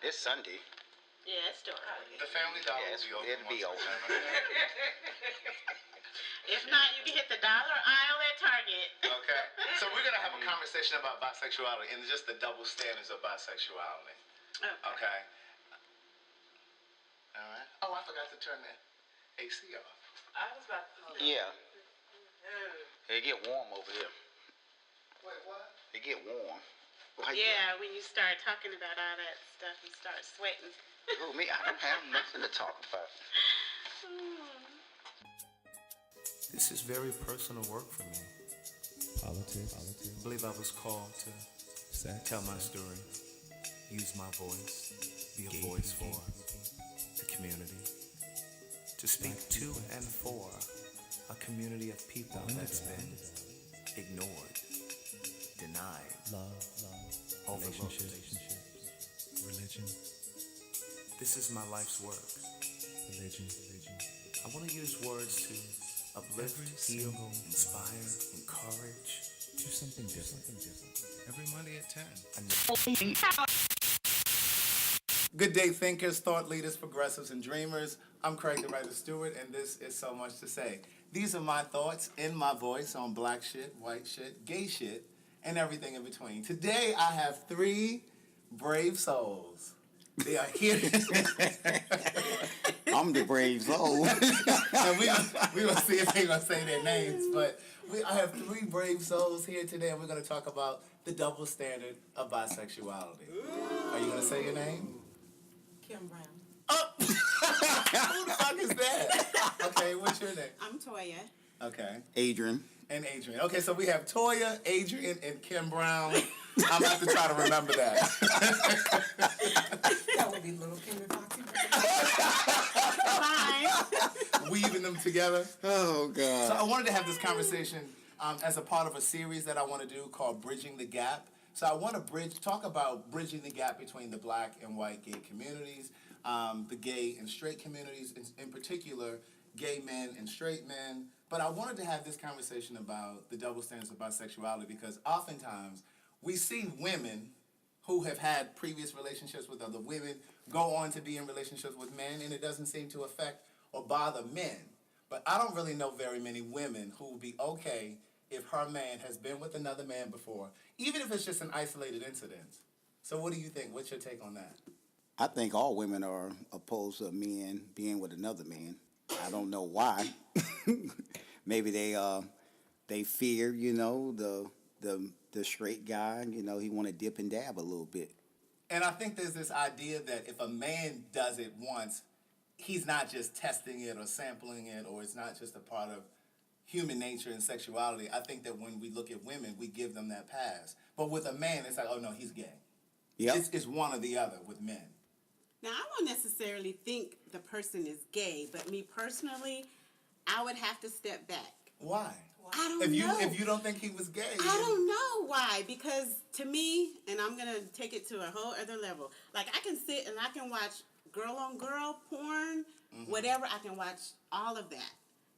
It's Sunday. Yeah, it's dark. The Family Dollar will be open. It'll be open. If not, you can hit the dollar aisle at Target. Okay. So we're gonna have a conversation about bisexuality and just the double standards of bisexuality. Okay. All right. Oh, I forgot to turn the AC off. I was about to. Yeah. It get warm over here. Wait, what? It get warm. Yeah, when you start talking about all that stuff, you start sweating. Who, me? I don't have nothing to talk about. This is very personal work for me. Politics. I believe I was called to tell my story, use my voice, be a voice for the community, to speak to and for a community of people that's been ignored, denied, Love, overlooked. relationships, religion, This is my life's work. religion. I want to use words to uplift, Every heal, single inspire, encourage. Do something different. Every Monday at 10. Good day, thinkers, thought leaders, progressives, and dreamers. I'm Craig the Writer Stewart, and this is So Much to Say. These are my thoughts in my voice on black shit, white shit, gay shit, and everything in between. Today, I have three brave souls. They are here. I'm the brave soul. And we gonna see if they're gonna say their names, but I have three brave souls here today, and we're gonna talk about the double standard of bisexuality. Are you gonna say your name? Kim Brown. Who the fuck is that? Okay, what's your name? I'm Toya. Okay, Adrian. and Adrian. Okay, so we have Toya, Adrian, and Kim Brown. I'm gonna have to try to remember that. That would be Little Kim and Foxy. Weaving them together. Oh, God. So I wanted to have this conversation as a part of a series that I want to do called Bridging the Gap. So I want to talk about bridging the gap between the black and white gay communities, the gay and straight communities, in particular, gay men and straight men. But I wanted to have this conversation about the double standards of bisexuality because oftentimes we see women who have had previous relationships with other women go on to be in relationships with men, and it doesn't seem to affect or bother men. But I don't really know very many women who will be okay if her man has been with another man before, even if it's just an isolated incident. So what do you think? What's your take on that? I think all women are opposed to men being with another man. I don't know why. Maybe they fear, the straight guy, he want to dip and dab a little bit. And I think there's this idea that if a man does it once, he's not just testing it or sampling it, or it's not just a part of human nature and sexuality. I think that when we look at women, we give them that pass. But with a man, it's like, oh no, he's gay. Yep. It's one or the other with men. Now, I don't necessarily think the person is gay, but me personally, I would have to step back. Why? I don't know. If you don't think he was gay. I don't know why, because to me, and I'm going to take it to a whole other level, like I can sit and I can watch girl-on-girl porn, whatever, I can watch all of that.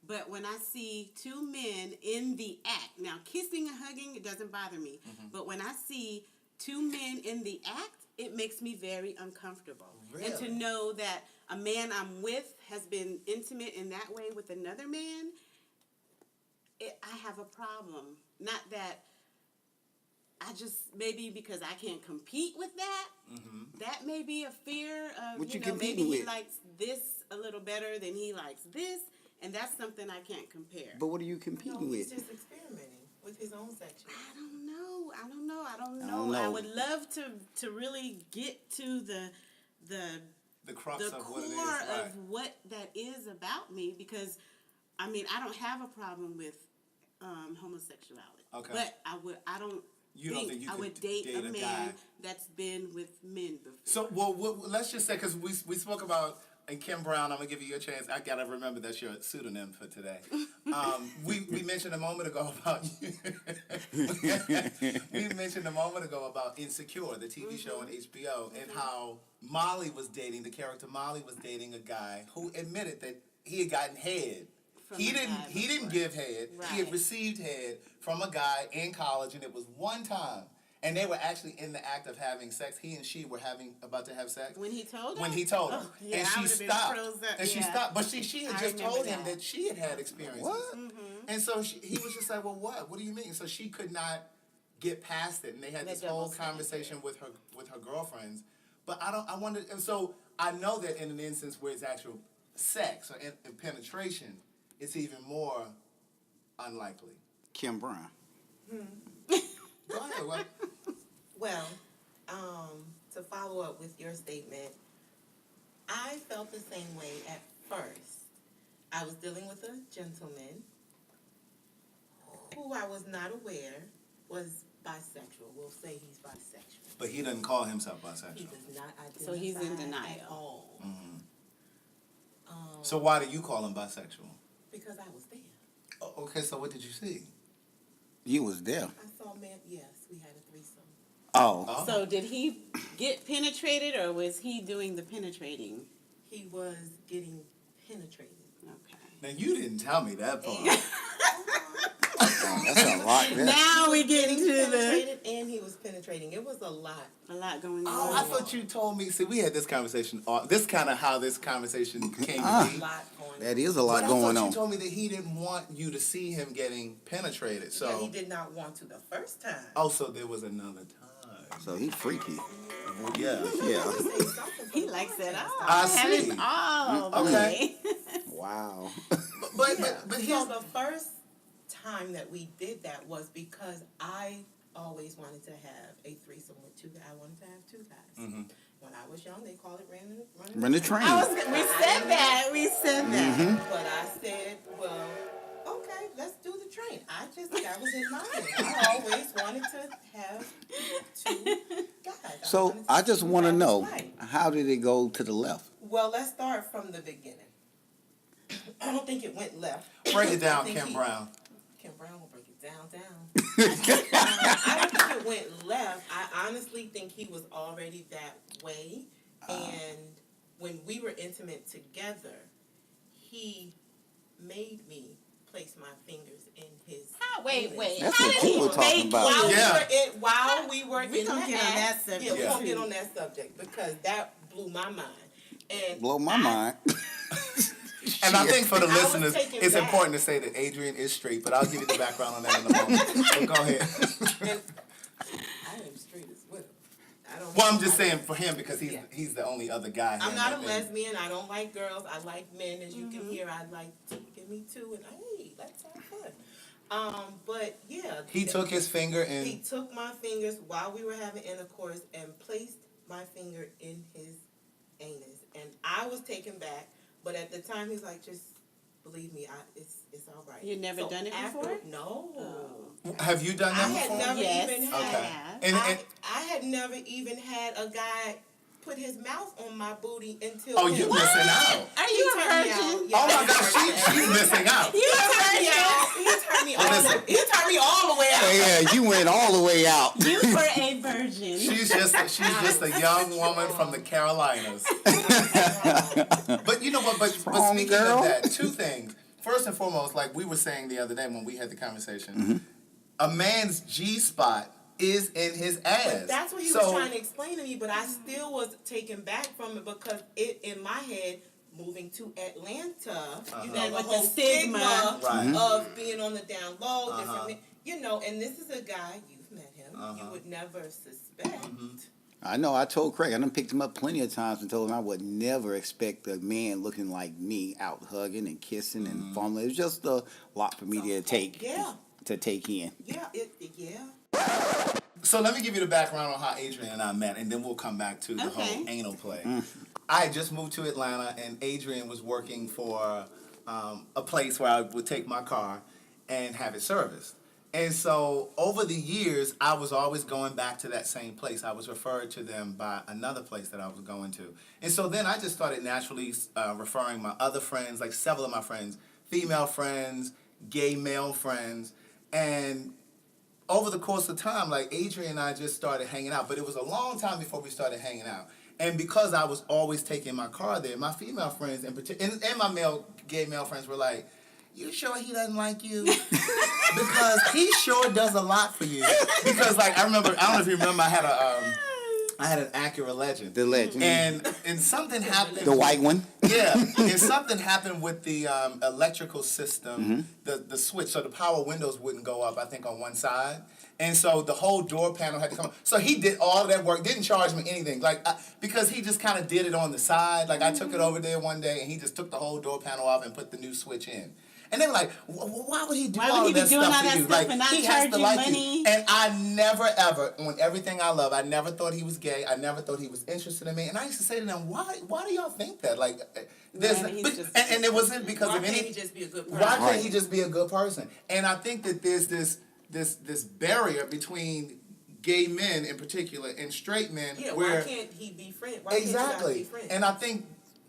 But when I see two men in the act, now kissing and hugging, it doesn't bother me. But when I see two men in the act, it makes me very uncomfortable. Really? And to know that a man I'm with has been intimate in that way with another man, I have a problem. Not that I just, maybe because I can't compete with that, that may be a fear of, What you maybe competing he with? likes this a little better than he likes this, and that's something I can't compare. But what are you competing He's with? just experimenting with his own sexuality. I don't know. I don't know. I would love to really get to the crux the of core what it is. Right. of what that is about me, because I mean I don't have a problem with homosexuality. Okay. But I don't think think you I could would date a guy. man that's been with men before. So, let's just say, because we spoke about, and Kim Brown, I'm going to give you your chance. I got to remember that's your pseudonym for today. We mentioned a moment ago about we mentioned a moment ago about Insecure, the TV show on HBO, and how the character Molly was dating a guy who admitted that he had gotten head. He didn't give head. Right. He had received head from a guy in college, and it was one time. And they were actually in the act of having sex. He and she were about to have sex. When he told her? When he told her. Oh, yeah, and I she would've been stopped. froze up, And she yeah. stopped. But she had I just remember told him that. that she had experiences. What? And so he was just like, well, what? What do you mean? So she could not get past it. And they had The this double whole standard. conversation with her girlfriends. But I wondered, and so I know that in an instance where it's actual sex or and penetration, it's even more unlikely. Kim Brown. Go ahead. What? Well, to follow up with your statement, I felt the same way at first. I was dealing with a gentleman who I was not aware was bisexual. We'll say he's bisexual. But he doesn't call himself He bisexual. does not identify So he's in at denial. all. So why do you call him bisexual? Because I was there. Oh, okay, so what did you see? You was there. I saw man. Yes, we had a threesome. Oh. So did he get penetrated, or was he doing the penetrating? He was getting penetrated. Okay. Now you didn't tell me that part. Oh, that's a lot there. Now we get into the Penetrated, and he was penetrating. It was a lot. a lot going on. Oh, I thought you told me. See, we had this conversation. This kind of how this conversation came Ah. to A be. lot going on. That is a lot But I going thought on. you told me that he didn't want you to see him getting penetrated. So, Yeah, he did not want to the first time. oh, so there was another time. So he freaky. Yeah. Yeah. He likes it all. I Have it see. all the Okay. way. Wow. But So here's the first time that we did that was because I always wanted to have a threesome with two guys. I wanted to have two guys. Mm-hmm. When I was young, they called it running Run the train. We said that. We said that. But I said, well, okay, let's do the train. That was in my head. I always wanted to have two guys. So wanted to I just see want to what that was know, like. how did it go to the left? Well, let's start from the beginning. I don't think it went left. break it down, I think Kim Brown. Kim Brown will break it down. I don't think it went left. I honestly think he was already that way. And when we were intimate together, he made me place my fingers in his. Wait. That's How what did people he talking make about. you? Yeah. While we were We in gonna the get on that act, subject. yeah, we Yeah. gonna get on that subject because that blew my mind. And Blow my mind. And I think for the I was listeners, taken it's back. important to say that Adrian is straight, but I'll give you the background on that in a moment. So go ahead. And I am straight as well. I don't. Well, I'm just saying for him because Yeah. he's the only other guy. I'm here not a that- lesbian. I don't like girls. I like men, as you can hear. I like to give me two, and hey, let's have fun. But yeah, He took his finger he and took my fingers while we were having intercourse and placed my finger in his anus, and I was taken back. But at the time, he's like, just believe me, it's all right. You'd never done it before? No. have you done I that had before? never Yes, even I had. have. And, I had never even had a guy put his mouth on my booty until. oh, you missing out. Are you a virgin? Oh my gosh, she's missing out. You a virgin? He turned me all. Listen. He turned me all the way out. Yeah, you went all the way out. You were a virgin. She's just a young woman from the Carolinas. But you know what? But Strong speaking girl. of that, two things. First and foremost, like we were saying the other day when we had the conversation, a man's G spot is in his ass. But that's what he was trying to explain to me, but I still was taken back from it because it in my head. Moving to Atlanta, you know, the With the whole stigma. Right. of being on the down low, different, you know, and this is a guy, you've met him, you would never suspect. I know. I told Craig. I done picked him up plenty of times and told him I would never expect a man looking like me out hugging and kissing and fumbling. It was just a lot for me to take. Yeah. To take in. Yeah, yeah. So let me give you the background on how Adrian and I met, and then we'll come back to the Okay. whole anal play. I had just moved to Atlanta, and Adrian was working for a place where I would take my car and have it serviced. And so over the years, I was always going back to that same place. I was referred to them by another place that I was going to. And so then I just started naturally referring my other friends, like several of my friends, female friends, gay male friends, and over the course of time, like Adrian and I just started hanging out, but it was a long time before we started hanging out. And because I was always taking my car there, my female friends in particular, and my gay male friends were like, you sure he doesn't like you? Because he sure does a lot for you. Because like I don't know if you remember, I had an Acura Legend. The Legend. And something happened. The white one. Yeah, and something happened with the electrical system, the switch, so the power windows wouldn't go up, I think, on one side. And so the whole door panel had to come up. So he did all of that work, didn't charge me anything, because he just kind of did it on the side. Like I took it over there one day, and he just took the whole door panel off and put the new switch in. And they were like, why would he do all of that stuff for you? Like, he has to like you. And I never, ever, on everything I love, I never thought he was gay. I never thought he was interested in me. And I used to say to them, why do y'all think that? Like, and it wasn't because of any... Why can't he just be a good person? Why can't he just be a good person? And I think that there's this barrier between gay men in particular and straight men. Yeah, where, why can't he be friends? Why can't you not be friends? And I think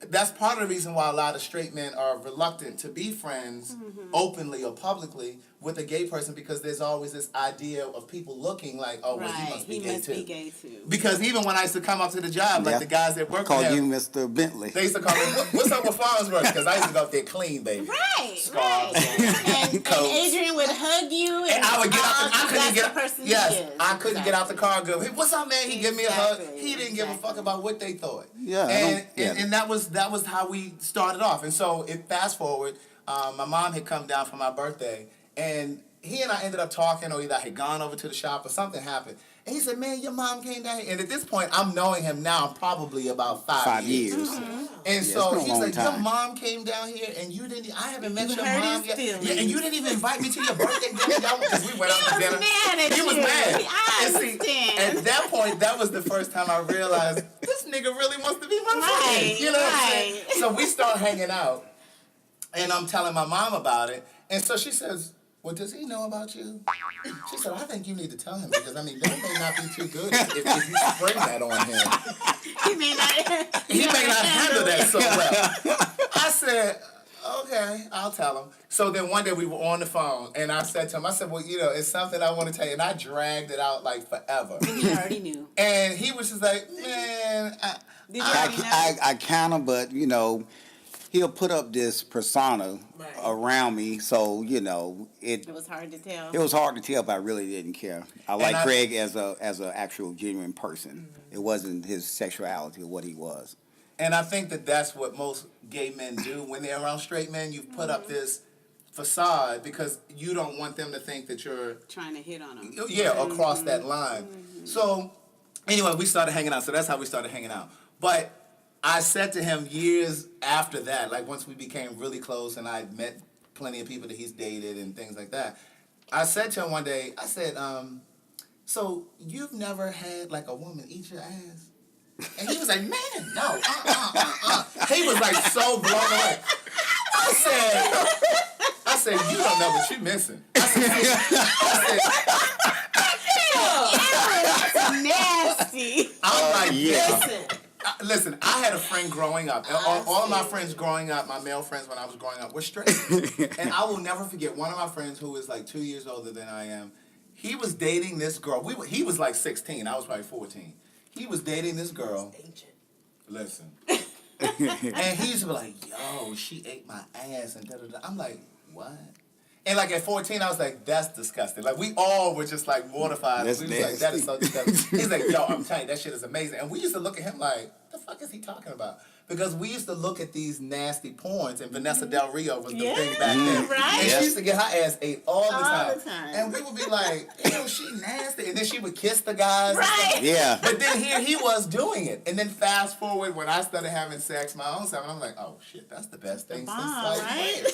that's part of the reason why a lot of straight men are reluctant to be friends openly or publicly with a gay person, because there's always this idea of people looking like, oh, well, he must be gay too. Because even when I used to come up to the job, like the guys that work with him, you Mr. Bentley. they used to call me, what's up with Farnsworth? Because I used to go up there clean, baby. Right. And Adrian would hug you, and I would get out. I couldn't get. I couldn't exactly. get out the car. And go, hey, what's up, man? He give me a hug. Exactly. He didn't give a fuck about what they thought. Yeah, And that was how we started off. And so fast forward, my mom had come down for my birthday, and he and I ended up talking, or either I had gone over to the shop or something happened. And he said, man, your mom came down here. And at this point, I'm knowing him now probably about 5 years. And so he's like, your mom came down here and you didn't, I haven't met your mom yet. Yeah, and you didn't even invite me to your birthday dinner. Because we went out to dinner. He was mad. I understand. At that point, that was the first time I realized, this nigga really wants to be my friend. You know what I'm saying? So we start hanging out. And I'm telling my mom about it. And so she says, well, does he know about you? She said, I think you need to tell him, because, I mean, that may not be too good if you spring that on him. He may not handle that so well. I said, okay, I'll tell him. So then one day we were on the phone, and I said to him, well, it's something I want to tell you. And I dragged it out like forever. And he already knew. And he was just like, man. I kind of, but, he'll put up this persona around me, so it was hard to tell. It was hard to tell, but I really didn't care. I like Craig as a actual genuine person. It wasn't his sexuality or what he was. And I think that that's what most gay men do when they're around straight men. You put up this facade because you don't want them to think that you're trying to hit on them. Yeah, across that line. So anyway, we started hanging out. So that's how we started hanging out. But I said to him years after that, like once we became really close and I met plenty of people that he's dated and things like that, I said to him one day, I said, so you've never had like a woman eat your ass? And he was like, man, no, He was like so blown away. I said, you don't know what you're missing. I said, nasty. I'm like, listen, I had a friend growing up. All of my friends growing up, my male friends when I was growing up, were straight. And I will never forget one of my friends who was like 2 years older than I am. He was dating this girl. He was like 16. I was probably 14. He was dating this girl. Listen. And he used to be like, yo, she ate my ass and da-da-da. I'm like, what? And like at 14, I was like, that's disgusting. Like we all were just like mortified. We was like, that is so disgusting. He's like, yo, I'm telling you, that shit is amazing. And we used to look at him like, the fuck is he talking about? Because we used to look at these nasty porns, and Vanessa Del Rio was the thing back then. Right? And she used to get her ass ate all the time. And we would be like, ew, she nasty. And then she would kiss the guys. Right. Yeah. But then here he was doing it. And then fast forward, when I started having sex my own self, I'm like, oh shit, that's the best thing since sliced bread.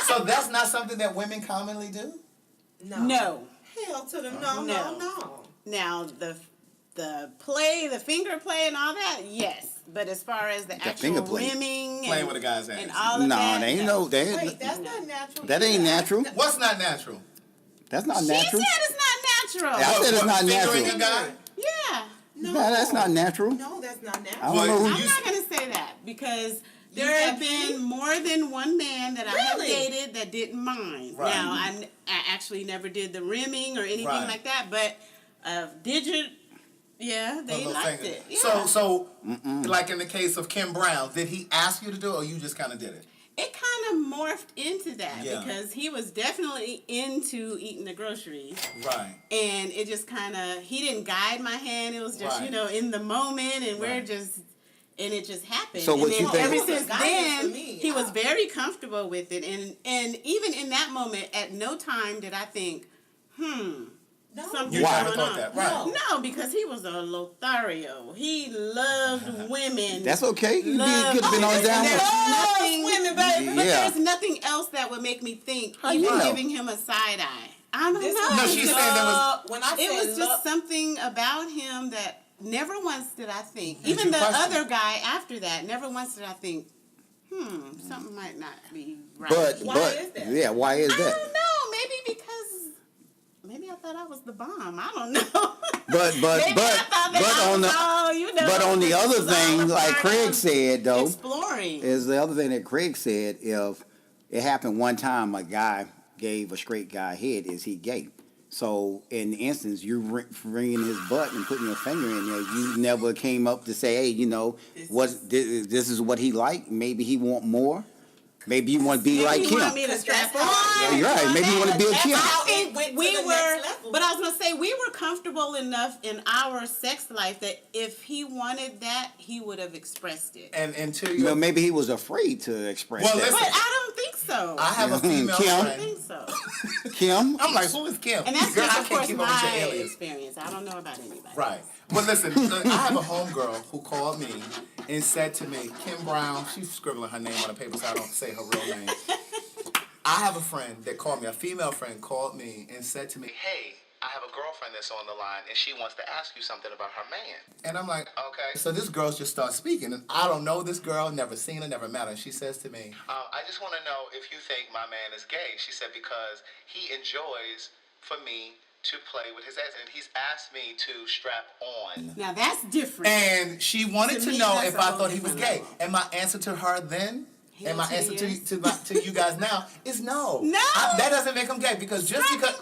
So that's not something that women commonly do? No. Hell to the no. Now the play, the finger play and all that, yes. But as far as the actual rimming playing with a guy's ass and all of that, they ain't no. Wait, that's not natural. That ain't natural. What's not natural? That's not She natural. said it's not natural. I said it's not natural. Fingering a guy? Yeah. No, that's not natural. No, that's not I natural. don't know. I'm not going to say that because there have been more than one man that I have dated that didn't mind. Right. Now, I actually never did the rimming or anything like that, but digit, they liked it. Yeah. So like in the case of Kim Brown, did he ask you to do it or you just kind of did it? It kind of morphed into that Yeah. because he was definitely into eating the groceries. Right. And it just kind of, he didn't guide my hand. It was just, Right. in the moment, and Right. and it just happened. So and what then you think- ever It was a since guidance then, for me, he was yeah. very comfortable with it. And even in that moment, at no time did I think, No. something You Why? never going thought on. that, right? No, because he was a Lothario. He loved women. That's okay. You Loved could have been on women. down. And there's nothing, women, baby. but Yeah. there's nothing else that would make me think, How even you know? giving him a side eye. I don't This know. is- No, she's saying there was- When I It said was love, just something about him that never once did I think. Did Even you the question? other guy after that, never once did I think, something might not be right. Why is that? Yeah, why is I that? don't know. Maybe I thought I was the bomb. I don't know. But Maybe I thought that I on was the all, but on the this other was all thing, a like part Craig of said though, exploring. is the other thing that Craig said, if it happened one time a guy gave a straight guy head, is he gay? So in the instance, you're wringing his butt and putting your finger in there. You never came up to say, hey, this is what he like. Maybe he want more. Maybe you want to be Maybe like you want him. me to strap That's how- on. You're right. Maybe you want to be a That's Kim. how I think it went to we the were, next level. but I was gonna say we were comfortable enough in our sex life that if he wanted that, he would have expressed it. And to You know, your, maybe he was afraid to express Well, that. listen. But I don't think so. I have a female Kim. I don't friend. think so. Kim, I'm like, who is Kim? And that's Girl, just, I of can't course, keep up with your my alias. experience. I don't know about anybody. Right. But listen, I have a homegirl who called me and said to me, Kim Brown, she's scribbling her name on a paper so I don't say her real name. I have a friend that called me, a female friend called me and said to me, hey, I have a girlfriend that's on the line and she wants to ask you something about her man. And I'm like, okay. So this girl just starts speaking and I don't know this girl, never seen her, never met her. And she says to me, I just want to know if you think my man is gay. She said, because he enjoys for me to play with his ass and he's asked me to strap on. Now that's different. And she wanted To to me, know that's if a I whole thought he was different gay. level. And my answer to her then, and my Hell to answer the to yes. to you guys now is no. No. That doesn't make him gay because just because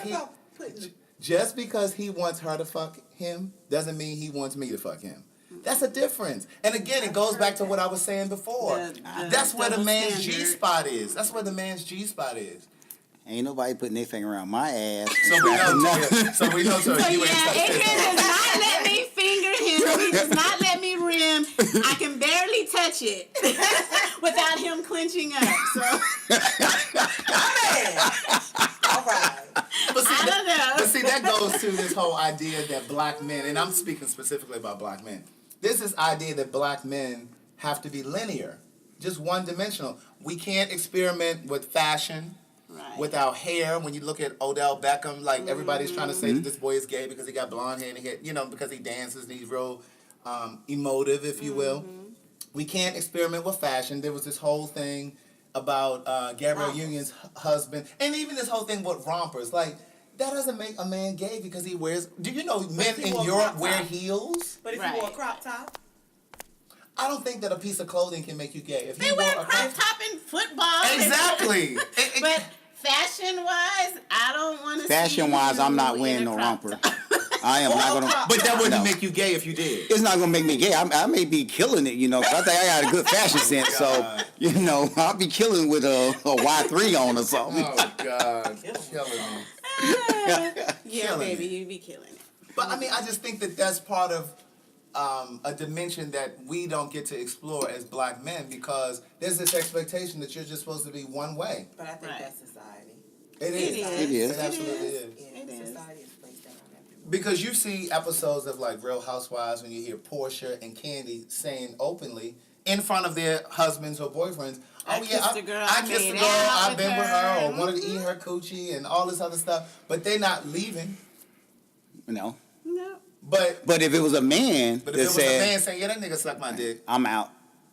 he About putting- just because he wants her to fuck him doesn't mean he wants me to fuck him. That's a difference. And again, it goes back to what I was saying before. That's where the double man's standard. G spot is. That's where the man's G spot is. ain't nobody putting their finger around my ass. So we know, Toya. So we know, Toya, So you ain't yeah, touched Adrian this. does not let me finger him. He does not let me rim. I can barely touch it without him clenching up. So All right. But see, I don't know. But see, that goes to this whole idea that black men, and I'm speaking specifically about black men, there's this idea that black men have to be linear, just one-dimensional. We can't experiment with fashion, Right. with our hair. When you look at Odell Beckham, like everybody's trying to say that this boy is gay because he got blonde hair and he had, because he dances and he's real emotive, if you will. We can't experiment with fashion. There was this whole thing about Gabrielle Rompers. Union's husband, and even this whole thing with rompers. Like, that doesn't make a man gay because he wears. Do you know men if he in wore a Europe crop wear top. heels? But if Right. you wore a crop top, I don't think that a piece of clothing can make you gay. If They you wear wore a crop top and football. exactly. But fashion-wise, I don't want to. Fashion-wise, I'm not wearing no romper. I am not gonna. But that wouldn't No. make you gay if you did. It's not gonna make me gay. I may be killing it, 'cause I think I got a good fashion sense. So, I'll be killing with a Y3 on or something. Oh God, killing me. Yeah, Killing baby, it. you be killing it. But I mean, I just think that that's part of a dimension that we don't get to explore as black men because there's this expectation that you're just supposed to be one way. but I think Right. that's society. It is. It is. It absolutely is. Yeah, It is. society has placed that on everyone. Because you see episodes of like Real Housewives when you hear Portia and Candy saying openly in front of their husbands or boyfriends, I kissed a girl, I kissed a made girl, out I've with been with her, her." or wanted to eat her coochie and all this other stuff. But they're not leaving. No. But if it was a man if that it was a man said, saying, "Yeah, that nigga sucked my dick," "I'm out,"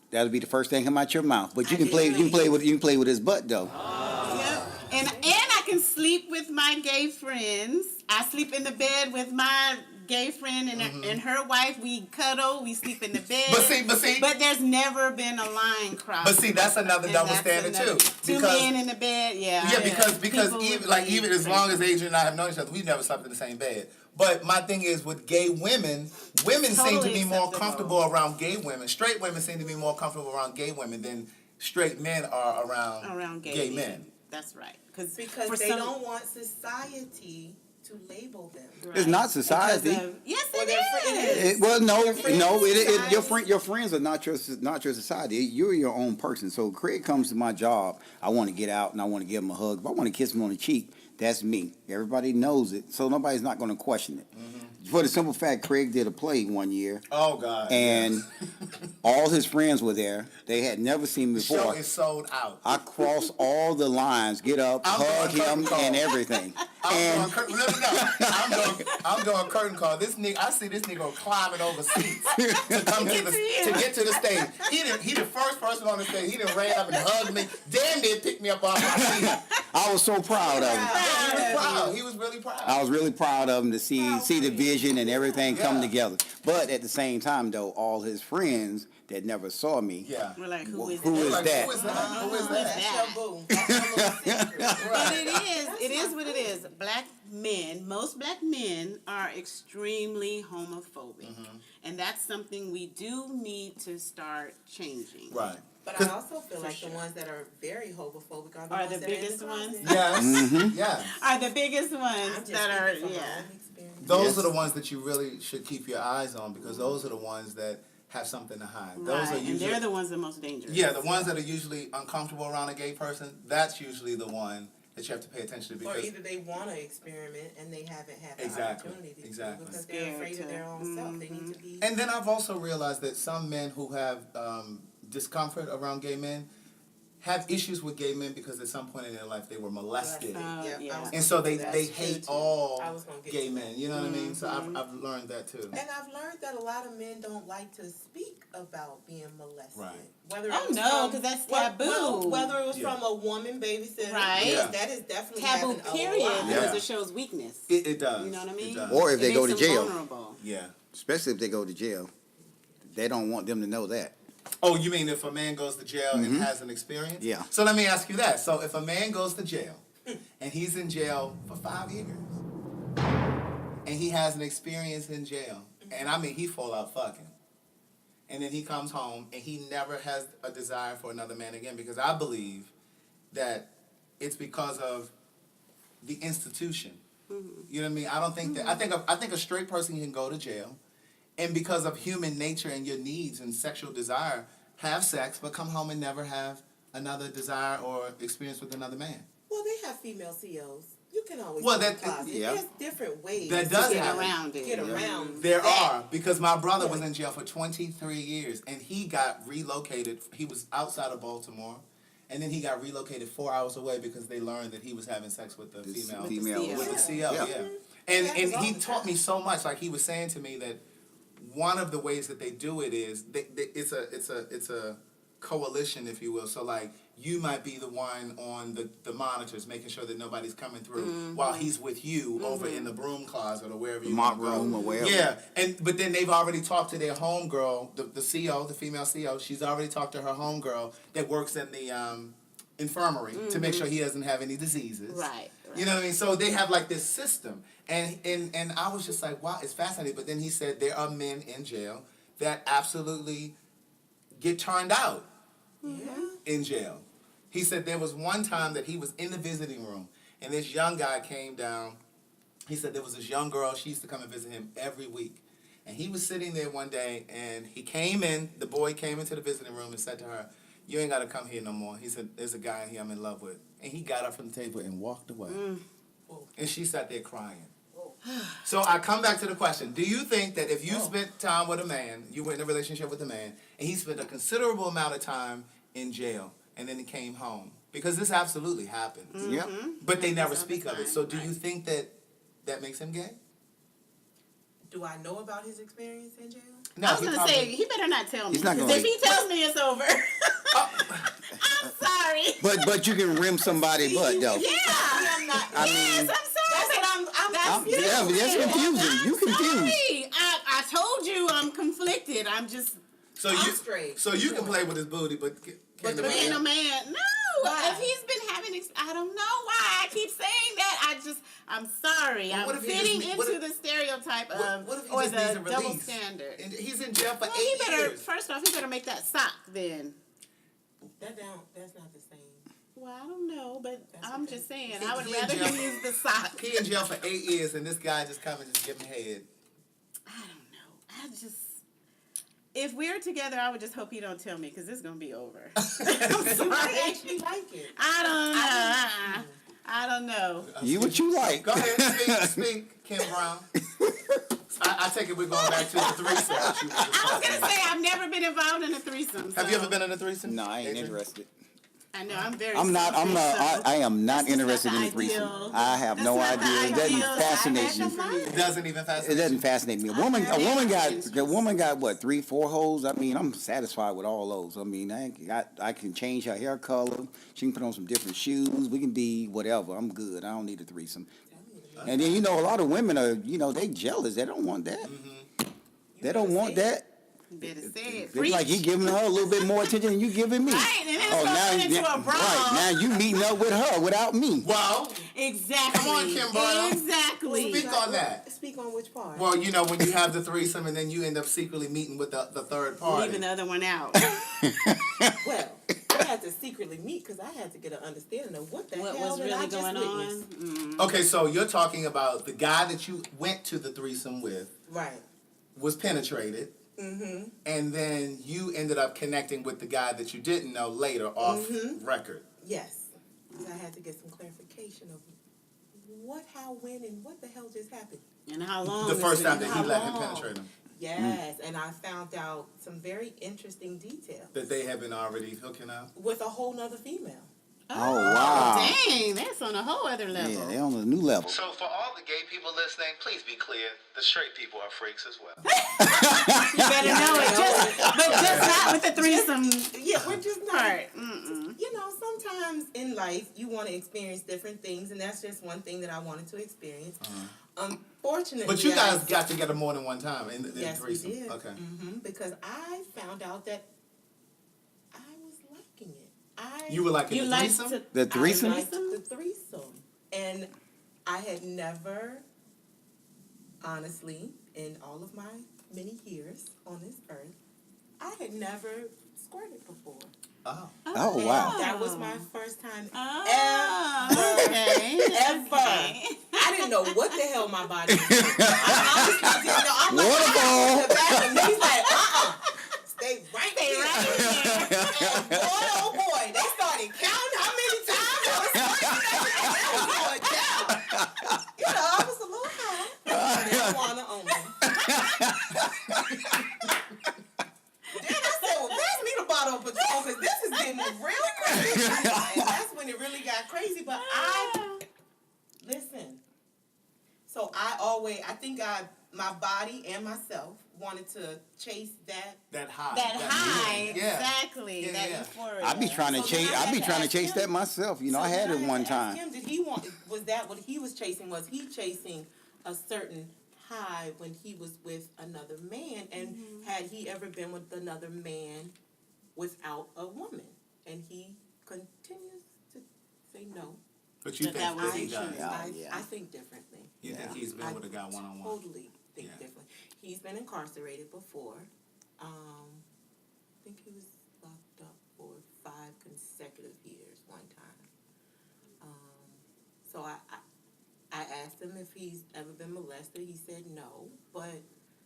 that'll be the first thing come out your mouth. But you I can play. did. You can play with his butt though. Yep. And I can sleep with my gay friends. I sleep in the bed with my gay friend and her wife. We cuddle. We sleep in the bed. But see, But there's never been a line crossed. But see, that's another And double that's standard another- too. Two Because men in the bed, yeah. yeah, because People even would be even as long as crazy. Adrian and I have known each other, we've never slept in the same bed. But my thing is with gay women, women seem to Totally be more acceptable. comfortable around gay women. Straight women seem to be more comfortable around gay women than straight men are around gay men. men. That's right. Because for they some- don't want society to label them. Right. It's not society. Because of- yes, Or it their is. friends. Well, no, Your friends no. society. Your friends are not your society. You're your own person. So Craig comes to my job. I want to get out and I want to give him a hug. If I want to kiss him on the cheek, that's me. Everybody knows it, so nobody's not going to question it. For the simple fact, Craig did a play one year, Oh God! and all his friends were there. They had never seen me the show before. is sold out. I crossed all the lines, get up, I'm hug doing curtain him, call. and everything. And I'm doing curtain call. This nigga, I see this nigga climbing over seats to come to get to the stage. He the first person on the stage. He done ran up and hugged me. Damn near picked me up off my seat. I was so proud of him. He was proud. He was really proud. I was really proud of him to see the vision and everything come Yeah. together. But at the same time, though, all his friends that never saw me, Yeah. We're like, who is who that? is Like, that? Who is that? Who is That's that? your boo. That's your little secret. But it is what it is. Black men, most black men are extremely homophobic. And that's something we do need to start changing. Right. But I also feel like the ones that are very homophobic are the Are ones the that are in biggest the ones? closet. Yes. Yes. Are the biggest ones I'm just that are, speaking from my yeah. own experience. Those Yes. are the ones that you really should keep your eyes on because those are the ones that have something to hide. Those Right, are and usually they're the ones that are most dangerous. yeah, the ones that are usually uncomfortable around a gay person. That's usually the one that you have to pay attention to Or because either they want to experiment and they haven't had the Exactly, opportunity to exactly. because they're Scared afraid to. of their own self. They need to be. And then I've also realized that some men who have discomfort around gay men have issues with gay men because at some point in their life they were molested. Yeah. And so they That's true, hate too. all I was gonna get gay to men. that. You know what I mean? So I've learned that too. And I've learned that a lot of men don't like to speak about being molested. Right. Whether Oh, it was no, from- 'cause that's well, taboo. whether it was Yeah. from a woman babysitting, Right. Yeah. that is definitely Taboo, happened a period, lot. Yeah. because it shows weakness. It does. You know what I It mean? does. Or if It they go makes to them jail, vulnerable. Yeah. especially if they go to jail, they don't want them to know that. Oh, you mean if a man goes to jail and has an experience? Yeah. So let me ask you that. So if a man goes to jail and he's in jail for 5 years and he has an experience in jail, and I mean he fall out fucking, and then he comes home and he never has a desire for another man again because I believe that it's because of the institution. You know what I mean? I don't think that I think a straight person can go to jail and because of human nature and your needs and sexual desire, have sex, but come home and never have another desire or experience with another man. Well, they have female COs. You can always Well, go to that- the closet. yeah. There's different ways That does to get happen. around it. Get around There that. are, because my brother was in jail for 23 years and he got relocated. He was outside of Baltimore. And then he got relocated 4 hours away because they learned that he was having sex with the female. CO. With the CO, Yeah. yeah. And happens all he the taught time. me so much. Like he was saying to me that one of the ways that they do it is it's a coalition, if you will. So like you might be the one on the monitors, making sure that nobody's coming through while he's with you over in the broom closet or wherever you Mop wanna go. room or wherever. Yeah, but then they've already talked to their homegirl, the CO, the female CO. She's already talked to her homegirl that works in the infirmary to make sure he doesn't have any diseases. Right. You know what I mean? So they have like this system. And I was just like, wow, it's fascinating. But then he said there are men in jail that absolutely get turned out in jail. He said there was one time that he was in the visiting room and this young guy came down. He said there was this young girl, she used to come and visit him every week. And he was sitting there one day and he came in, the boy came into the visiting room and said to her, "You ain't got to come here no more." He said, "There's a guy here I'm in love with." And he got up from the table and walked away. And she sat there crying. So I come back to the question. Do you think that if you spent time with a man, you were in a relationship with a man, and he spent a considerable amount of time in jail, and then he came home? Because this absolutely happens. Yep. But they never speak of it. So do you think that that makes him gay? Do I know about his experience in jail? No, I was he gonna probably- say he better not tell me. He's not 'cause gonna- if he tells me it's over, I'm sorry. But you can rim somebody butt though. Yeah. I'm not. I Yes, mean, I'm sorry. I'm- yeah, but that's confusing. You confused. Sorry. I told you I'm conflicted. I'm just So I'm you straight. So you can play with his booty, but But the being man- a man. No. Why? If he's been having, I don't know why I keep saying that. I'm sorry. Well, what I'm if he fitting just- what into if- the stereotype of what if he or just needs the a double release? standard. And he's in jail for Well, he 8 better years. first off, he better make that sock then. That's not the same. Well, I don't know, but That's I'm okay. just saying, He- I would he rather in jail. him use the sock. He in jail for 8 years, and this guy just come and just give him head. I don't know. I just, if we're together, I would just hope he don't tell me, because it's going to be over. I'm You sorry. might actually like it. I don't know. You what you like. Go ahead, speak, Kim Brown. I take it we're going back to the threesome. that you were just I was talking going to about. say, I've never been involved in a threesome. Have you so- ever been in a threesome? No, I ain't Adrian? interested. I know, I'm very I'm not. selfish, so I am not that's just interested not in the a threesome. ideal. I have That's no not the idea. It doesn't ideal fascinate situation me. for me. It doesn't even It fascinate doesn't you? fascinate me. A woman got what 3, 4 holes. I mean, I'm satisfied with all those. I mean, I can change her hair color. She can put on some different shoes. We can be whatever. I'm good. I don't need a threesome. And then a lot of women are they jealous. They don't want that. They don't want that. You better say it. It's like you giving her a little bit more attention than you giving me. Right, and it's gonna turn into a brawl. Right, now you meeting up with her without me. Well, Exactly. Come on, Kim Brown. Exactly. speak on that. Speak on which part? Well, when you have the threesome and then you end up secretly meeting with the third party. Leaving the other one out. Well, I had to secretly meet because I had to get an understanding of what the What hell was did I really just going witness. on? Okay, so you're talking about the guy that you went to the threesome with Right. was penetrated, Mm-hmm. and then you ended up connecting with the guy that you didn't know later off record. Yes. So I had to get some clarification of what, how, when, and what the hell just happened. And how long? The first time it's that been. he let him penetrate him, Yes, and I found out some very interesting details that they had been already hooking up. with a whole nother female. Oh, wow. Dang, that's on a whole other level. Yeah, they're on a new level. So for all the gay people listening, please be clear: the straight people are freaks as well. You better know it. But just not with the threesome Yeah, we're just not. part. Mm-mm. Sometimes in life you want to experience different things, and that's just one thing that I wanted to experience. Unfortunately, But you guys got together more than one time in the yes, we threesome. did. Okay. Because I found out that I was liking it. You were like in You the like threesome? to The threesome? I liked the threesome, and I had never, honestly, in all of my many years on this earth, I had never squirted before. Oh. Oh, And wow. that was my first time Oh, ever. okay. Ever. Okay. I didn't know what the hell my body was doing. I honestly didn't know. I'm like, Waterfall. I the bathroom. He's like, stay right Stay there. right there. And boy, oh boy, they started counting how many times I was squirting. It was going down. I was a little high. Marijuana only. Then I said, well, pass me the bottle of Patron because this is getting really crazy. And that's when it really got crazy. But listen. So I think my body and myself wanted to chase that High. That high, feeling. Yeah. exactly. Yeah, That yeah. euphoria. I be trying to So chase. then I I be had to trying to ask chase him. that myself. I So had then it one to ask time. him, was that what he was chasing? Was he chasing a certain high when he was with another man? And had he ever been with another man without a woman? And he continues to say no. But you But think that that was he true. does? Yeah. I think differently. You think he's been with a guy one-on-one? Totally think Yeah. differently. He's been incarcerated before. I think he was locked up for 5 consecutive years one time. So I asked him if he's ever been molested. He said no, but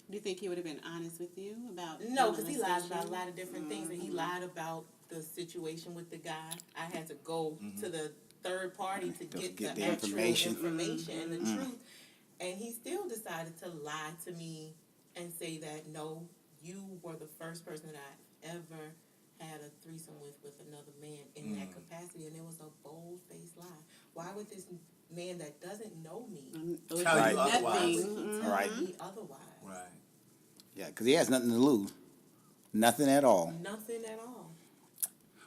Do you think he would have been honest with you about? no, the because he lied about a molestation? lot of different things, and he lied about the situation with the guy. I had to go to the third party to get get the the actual information. information and the truth. And he still decided to lie to me and say that, no, you were the first person that I ever had a threesome with another man in that capacity. And it was a bold-faced lie. Why would this man that doesn't know me Tell Right. you why otherwise. would he tell Right. me otherwise? Right. Yeah, because he has nothing to lose. Nothing at all. Nothing at all.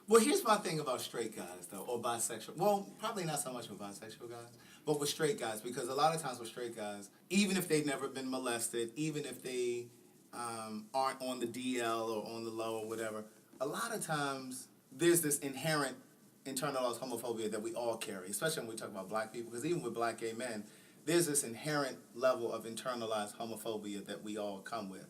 Well, here's my thing about straight guys, though, or bisexual. Well, probably not so much with bisexual guys, but with straight guys, because a lot of times with straight guys, even if they've never been molested, even if they aren't on the DL or on the low or whatever, a lot of times there's this inherent internalized homophobia that we all carry, especially when we talk about black people, because even with black gay men, there's this inherent level of internalized homophobia that we all come with.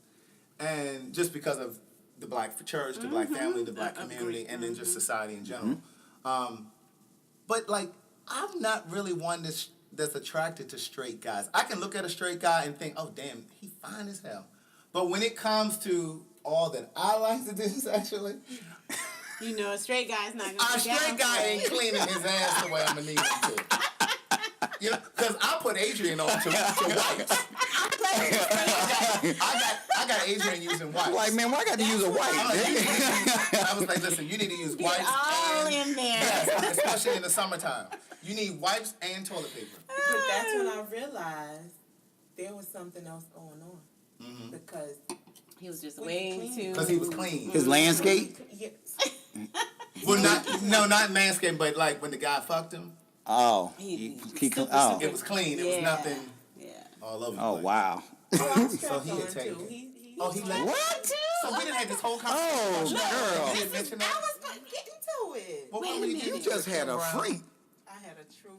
And just because of the black church, the black family, the black community, and then just society in general. But like, I'm not really one that's attracted to straight guys. I can look at a straight guy and think, oh damn, he fine as hell. But when it comes to all that I like to do sexually, You know, a straight guy's not gonna. a straight guy ain't cleaning his ass the way I'm gonna need him to. You know, because I put Adrian on to wipes. I got Adrian using wipes. Like, man, why I got to use a wipe? I was like, listen, you need to use wipes. all and, in there. Yes, especially in the summertime. You need wipes and toilet paper. But that's when I realized there was something else going on. Because He was just We waiting clean. to. Because he was clean. His landscape? yes, Well, not manscaped, but like when the guy fucked him, Oh. Oh. it was clean. It was Yeah. nothing Yeah. all over. Oh, the place. wow. oh, I was So strapped he on had taken too. it. He Oh, he let What? So we didn't have this whole conversation. Oh, You girl. didn't mention I that. was getting to it. Well, Wait why a would minute. do You just had a Brown? freak. I had a true.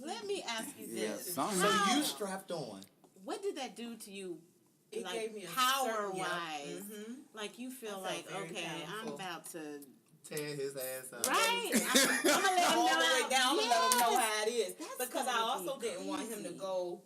Let me ask you Yeah, this: something. So you strapped on. What did that do to you? It like gave me a power certain- yeah. wise, Mhm. like you feel I felt like, very okay, I'm powerful. about to, Tear his ass up. right? I'm gonna let him All know. the way down and let him know Yes. how it is. That's Because I gonna also be didn't want him to crazy. go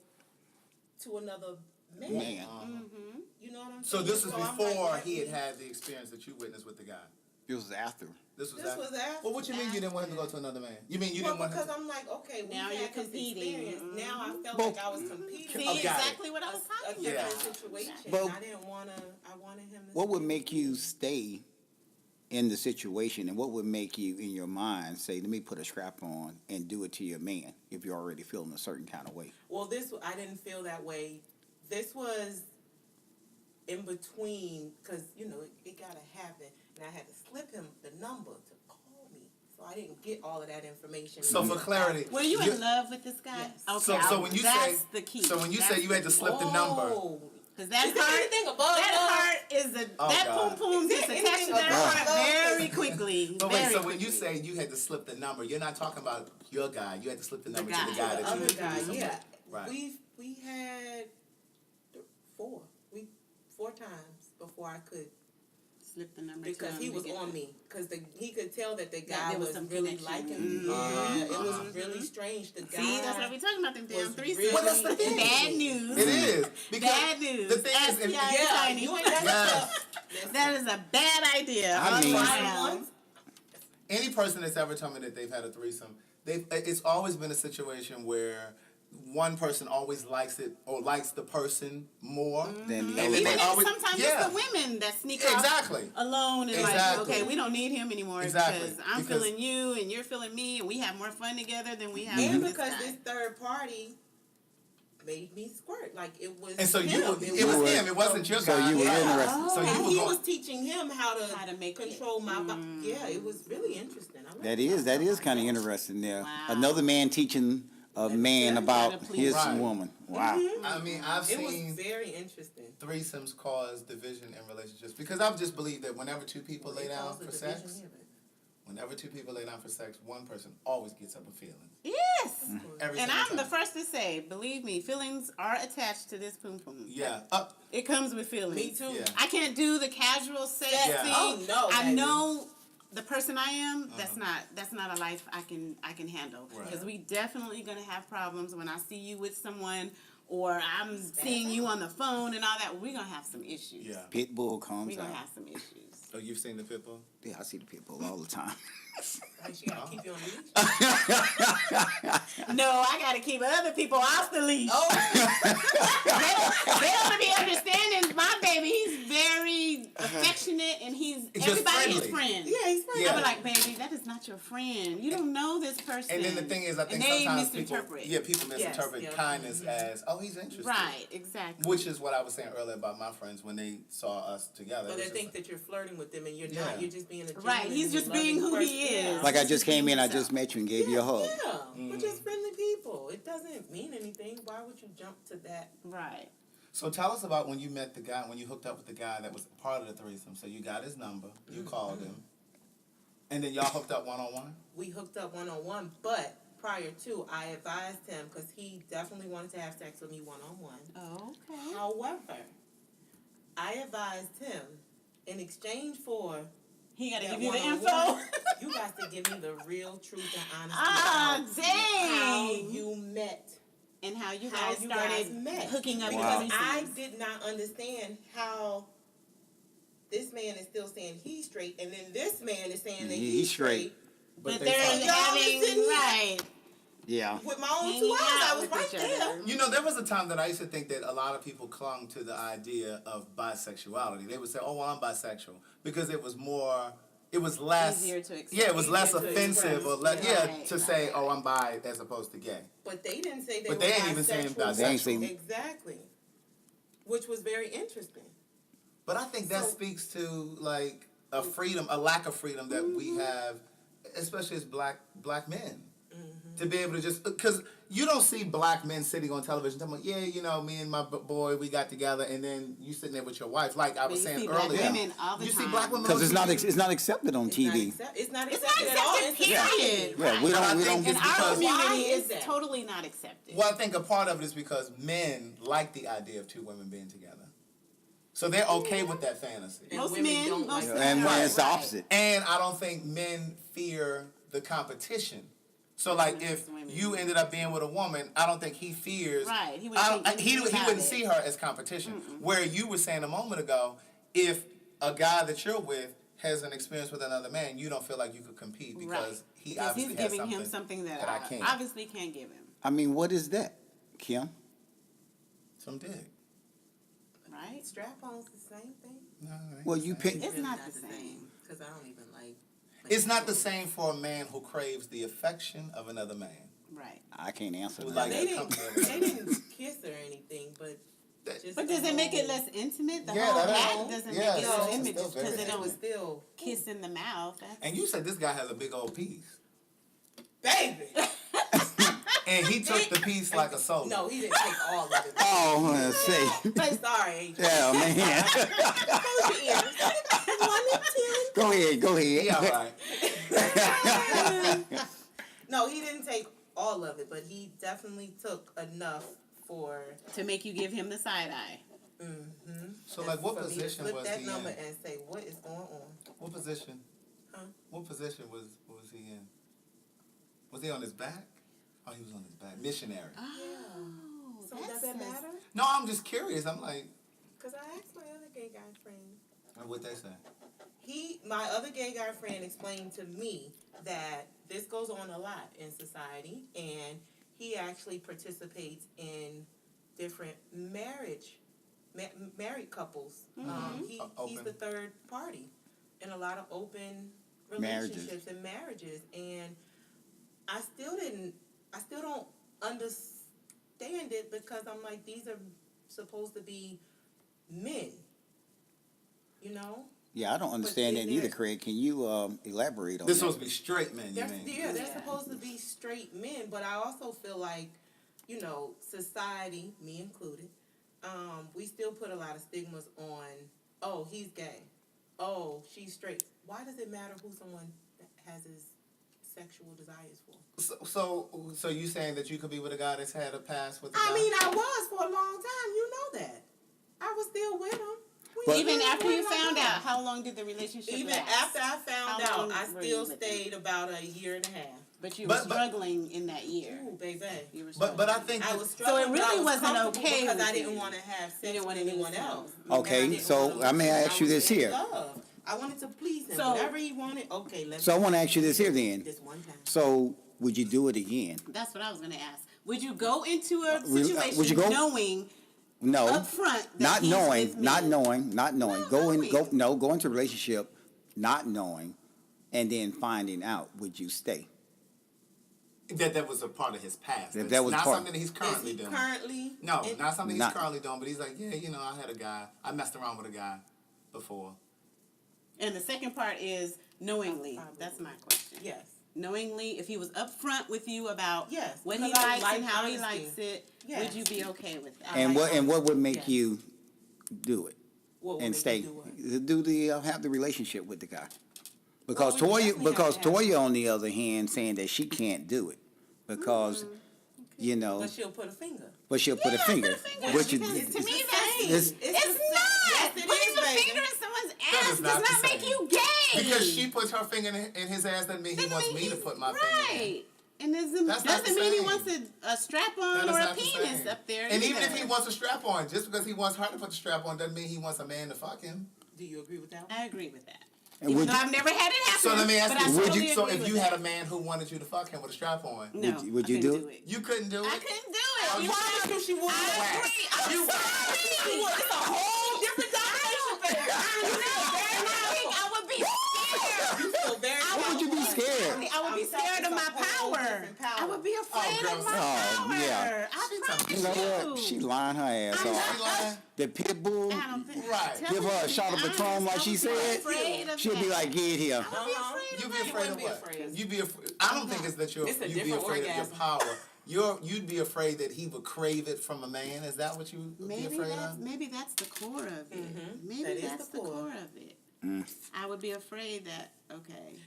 to another man. Man. Mm-hmm. You know what I'm saying? So this is I'm like, before let he had me- had the experience that you witnessed with the guy. It was after. This was This after. was after. Well, what you mean you didn't want him to go to another man? You mean you Well, didn't want him because to? I'm like, okay, we Now had you're this competing. experience. Now I felt But- like I was competing. See, Oh, got it. exactly what I was a talking different about. situation. But- I didn't want to. I wanted him to. What would make you stay in the situation, and what would make you, in your mind, say, let me put a strap on and do it to your man if you're already feeling a certain kind of way? Well, I didn't feel that way. This was in between, because, it got to happen. And I had to slip him the number to call me. So I didn't get all of that information. So for clarity, Were you in love with this guy? Yes. Okay, So when you that's say the key. so when you That's say you had to slip the number, because that Is there heart, anything above that love? heart is Oh, that God. poom poom gets Is there attached to that anything heart above love? very quickly. but wait, very so when you quickly. say you had to slip the number, you're not talking about your guy. You had to slip the number to guy. the guy The that you other were guy, doing something yeah. with. Right. We had four times before I could, slip the number because to him he to was get on the- me. Because he could tell that the That guy there was was some really connection. liking me. Mhm. Yeah, it was really strange. The guy. See, that's what we talking about. Them damn was threesomes. really Well, that's the thing. Bad news. It is because Bad news. the thing is, STI Yeah, tiny. you ain't got Yes. That is a bad idea. I all mean- around. once. any person that's ever told me that they've had a threesome, it's always been a situation where one person always likes it or likes the person more. Then the And other then Even they if always- sometimes yeah. it's the women that sneak off Exactly. alone and like, Exactly. okay, we don't need him anymore Exactly. because I'm Because- feeling you and you're feeling me and we have more fun together than we have And with because this guy. this third party made me squirt. Like, it was And so him. it was him. It wasn't your So guy. you were Yeah. interested. So and you he were was going. teaching him how to make it. control my body. Yeah, it was really interesting. I That learned is about kind of myself. interesting there. Wow. Another man teaching a man you about gotta please- his Right. woman. Wow. I mean, I've It was seen very interesting. threesomes cause division in relationships because I've just believed that whenever two people lay It down caused a for division sex, here, but whenever two people lay down for sex, one person always gets up a feeling. Yes. Every And single I'm the time. first to say, believe me, feelings are attached to this poom poom. Yeah. It comes with feelings. Me too. Yeah. I can't do the casual sex Yeah. thing. Oh, no, I baby. know the person I am. That's not a life I can handle. Right. Because we definitely gonna have problems when I see you with someone or I'm seeing you on the phone and all that. We're gonna have some issues. Yeah. Pit bull comes We're gonna out. have some issues. Oh, you've seen the pit bull? Yeah, I see the pit bull all the time. like, she gotta keep you on the leash. No, I gotta keep other people off the leash. Oh, They don't be understanding my baby. He's very affectionate and he's Just everybody friendly. his friend. yeah, he's friendly. Yeah. I be like, baby, that is not your friend. You don't know this person. And then the thing is, I think and they sometimes misinterpret. people misinterpret Yes, kindness as, oh, he's interested. Right, exactly. Which is what I was saying earlier about my friends when they saw us together. Or It they was think just that you're flirting with them and you're Yeah. not. You're just being a genuine, Right, he's just being loving who he person. is. Yeah. Like I just came in, I himself. just met you and gave you a hug. Yeah, we're just friendly people. It doesn't mean anything. Why would you jump to that? Right. So tell us about when you met the guy, when you hooked up with the guy that was part of the threesome. So you got his number, you called him, and then y'all hooked up one-on-one? We hooked up one-on-one, but prior to, I advised him because he definitely wanted to have sex with me one-on-one. Okay. However, I advised him in exchange for He got to that give you the one-on-one, info. you got to give me the real truth and honesty Ah, about how dang. you met. And how you How guys you started guys met. hooking up. Wow. with Because I threesomes. did not understand how this man is still saying he's straight, and then this man is saying that He's he's straight. straight. But they they're fight. Y'all having, listen here. right. Yeah. With my own Hanging 2 eyes, I out was with right each there. other. You know, there was a time that I used to think that a lot of people clung to the idea of bisexuality. They would say, "Oh, well, I'm bisexual," because it was less Easier to accept. Yeah, it was less Easier to offensive, express. or less, Right, to right, say, right. "Oh, I'm bi," as opposed to gay. But they didn't say they But were they ain't even saying bisexual. They ain't bisexual. saying- Exactly. Which was very interesting. But I think that So- speaks to like a freedom, a lack of freedom that we have, especially as black men, to be able to just because you don't see black men sitting on television talking about, yeah, you know, me and my boy, we got together, and then you sitting there with your wife, like I was you saying see black earlier. women all the you see time. black women Because on it's not TV. it's not accepted on It's TV. It's not It's accepted not at all. accepted, in society. period. Yeah, we But I don't think In it's our because- community, Why is it's that? totally not accepted. Well, I think a part of it is because men like the idea of two women being together, so they're okay with that fantasy. And Most women men, don't most like men. And Right. it's the opposite. And I don't think men fear the competition. So, like, if Women. you ended up being with a woman, I don't think he fears. Right, he wouldn't think he anything about wouldn't it. see her as competition. Where you were saying a moment ago, if a guy that you're with has an experience with another man, you don't feel like you could compete because Right. he Because obviously he's has giving him something that I I can't. obviously can't give him. I mean, what is that, Kim? Some dick. Right? Strap-ons the same thing. No, it ain't Well, the you same. pick. It's not the same. Because I don't even like. It's not the same for a man who craves the affection of another man. Right. I can't answer Who that. like They that didn't. company. They didn't kiss or anything, but. Just But does the it make it whole- less intimate? The Yeah, whole that is- act doesn't yeah, make it it's less still intimate very because they It don't was still. kiss in the mouth. That's, And you said this guy has a big old piece. Baby! And he took the piece like a soldier. No, he didn't take all of it. Oh, let's see. Sorry, Adrian. Yeah, man. Close your ears. 1 and 10. Go ahead, go ahead. He all right. No, he didn't take all of it, but he definitely took enough for. to make you give him the side eye. So, like, what for me to position flip was that he number in? and say, what is going on? What position? Huh? What position was he in? Was he on his back? Oh, he was on his back. Missionary. Oh, So does that matter? No, I'm just curious. I'm like, Because I asked my other gay guy friend. what they say? My other gay guy friend explained to me that this goes on a lot in society, and he actually participates in different married couples. He's Open. the third party in a lot of open Marriages. relationships and marriages, and I still don't understand it because I'm like, these are supposed to be men, you know? Yeah, I don't understand that they're- either, Craig. Can you elaborate on This that? supposed to be straight men, you They're, mean? they're supposed to be straight men, but I also feel like, you know, society, me included, we still put a lot of stigmas on, oh, he's gay. Oh, she's straight. Why does it matter who someone has his sexual desires for? So you saying that you could be with a guy that's had a past with a guy? I mean, I was for a long time. You know that. I was still with him. But- Even after you Like found that. out, how long did the relationship Even last? after I found How out, long I were still you with him? stayed about a year and a half. But you were But- struggling in that year. Ooh, baby. You were But I struggling. think I was So it struggling, but I really was wasn't comfortable okay because with I didn't you. want to have sex didn't with want to anyone lose else. him. Okay, I didn't so wanna I may lose him. ask you I was this in here. love. I wanted to please him. So- Whatever he wanted, okay, let's So I want to ask you this here then. this one time. So would you do it again? That's what I was going to ask. Would you go into a would situation you go- knowing No. up front that Not he's knowing, with me? not knowing. No, Go knowing. into a relationship, not knowing, and then finding out. Would you stay? that was a part of his past. That That's was not part- something that he's Is currently he doing. currently? No, in- not something Not- he's currently doing, but he's like, yeah, you know, I had a guy. I messed around with a guy before. And the second part is knowingly. Probably. That's my question. Yes. Knowingly, if he was upfront with you about Yes, what he because I likes like and how he honesty. likes it, Yes. would you be okay with that? And like what would make yes. you do it What would and make stay? you do it? Have the relationship with the guy. Because Well, we Toya, definitely have to have- Toya, on the other hand, saying that she can't do it because, you know, But she'll put a finger. but she'll put a finger. Finger, Which because is, to me, it's- that's It's it's the same. not Yes, it putting is, the baby. finger in someone's That is is not the does not same. make you gay. Because she puts her finger in his ass doesn't mean he wants me to put my finger in. Right. And doesn't That's not mean the he same. wants a strap on That is or a not the penis same. up there. And even either. if he wants a strap on, just because he wants her to put the strap on doesn't mean he wants a man to fuck him. Do you agree with that? I agree with that. And Even would though you, I've never had it happen. So let me ask but I you, totally so agree if with you that. had a man who wanted you to fuck him with a strap on, No, would you I do couldn't it? you couldn't do it? I couldn't do it. Oh, you Why? If she wouldn't I whack. agree. I'm You sorry. It's a whole different conversation, baby. I would be scared. You feel very What would you be scared? I would be scared of my power. I would be afraid girl, of my oh, power. yeah. I promise You know what? She lying her ass She off. lying? The pit bull, I don't think. Right. Tell give her a me, shot of I'm Patron honest, like I she would be said. afraid of She'll be that. like, get here. I would be afraid You'd of be that. afraid of wouldn't be what? afraid. You'd be afraid. I don't think it's that It's a you'd be different afraid of orgasm. your power. You'd be afraid that he would crave it from a man. Is that what you would be afraid of? Maybe that's the core of it. That Maybe is that's the the core. core of it. I would be afraid that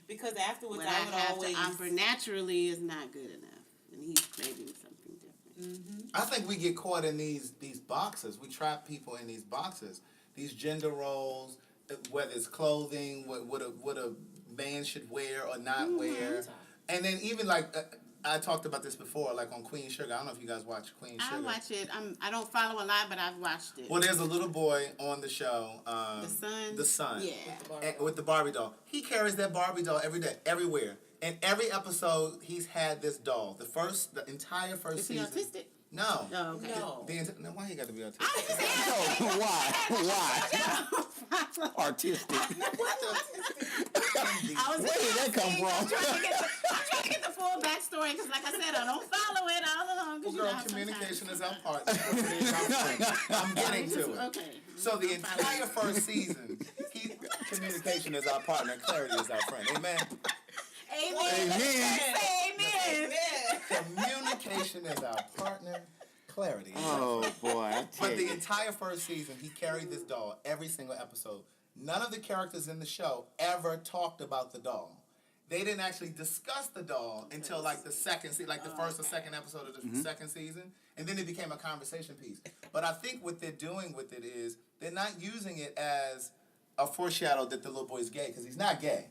Because afterwards, what I I would have always. to offer naturally is not good enough, and he's craving something different. I think we get caught in these boxes. We trap people in these boxes, these gender roles, whether it's clothing, what a man should wear or not wear, and then even like I talked about this before, like on Queen Sugar. I don't know if you guys watch Queen Sugar. I watch it. I don't follow a lot, but I've watched it. Well, there's a little boy on the show. The son. The son. Yeah. With the Barbie doll. He carries that Barbie doll every day, everywhere. In every episode, he's had this doll. The entire first Is he season. autistic? No. Oh, okay. No. Now, why he got to be autistic? No, why? Artistic. I was Where did that come I'm from? trying to get the full backstory because, like I said, I don't follow it all along. Well, Cause girl, you know, communication is our part. I'm getting to it. Okay. So the entire first season, communication is our partner, clarity is our friend. Amen. Amen. Amen. Amen. Communication is our partner, clarity is our Oh, boy. I tell But the you. entire first season, he carried this doll every single episode. None of the characters in the show ever talked about the doll. They didn't actually discuss the doll until like the second, like the first or second episode of the second season, and then it became a conversation piece. But I think what they're doing with it is they're not using it as a foreshadow that the little boy's gay, because he's not gay.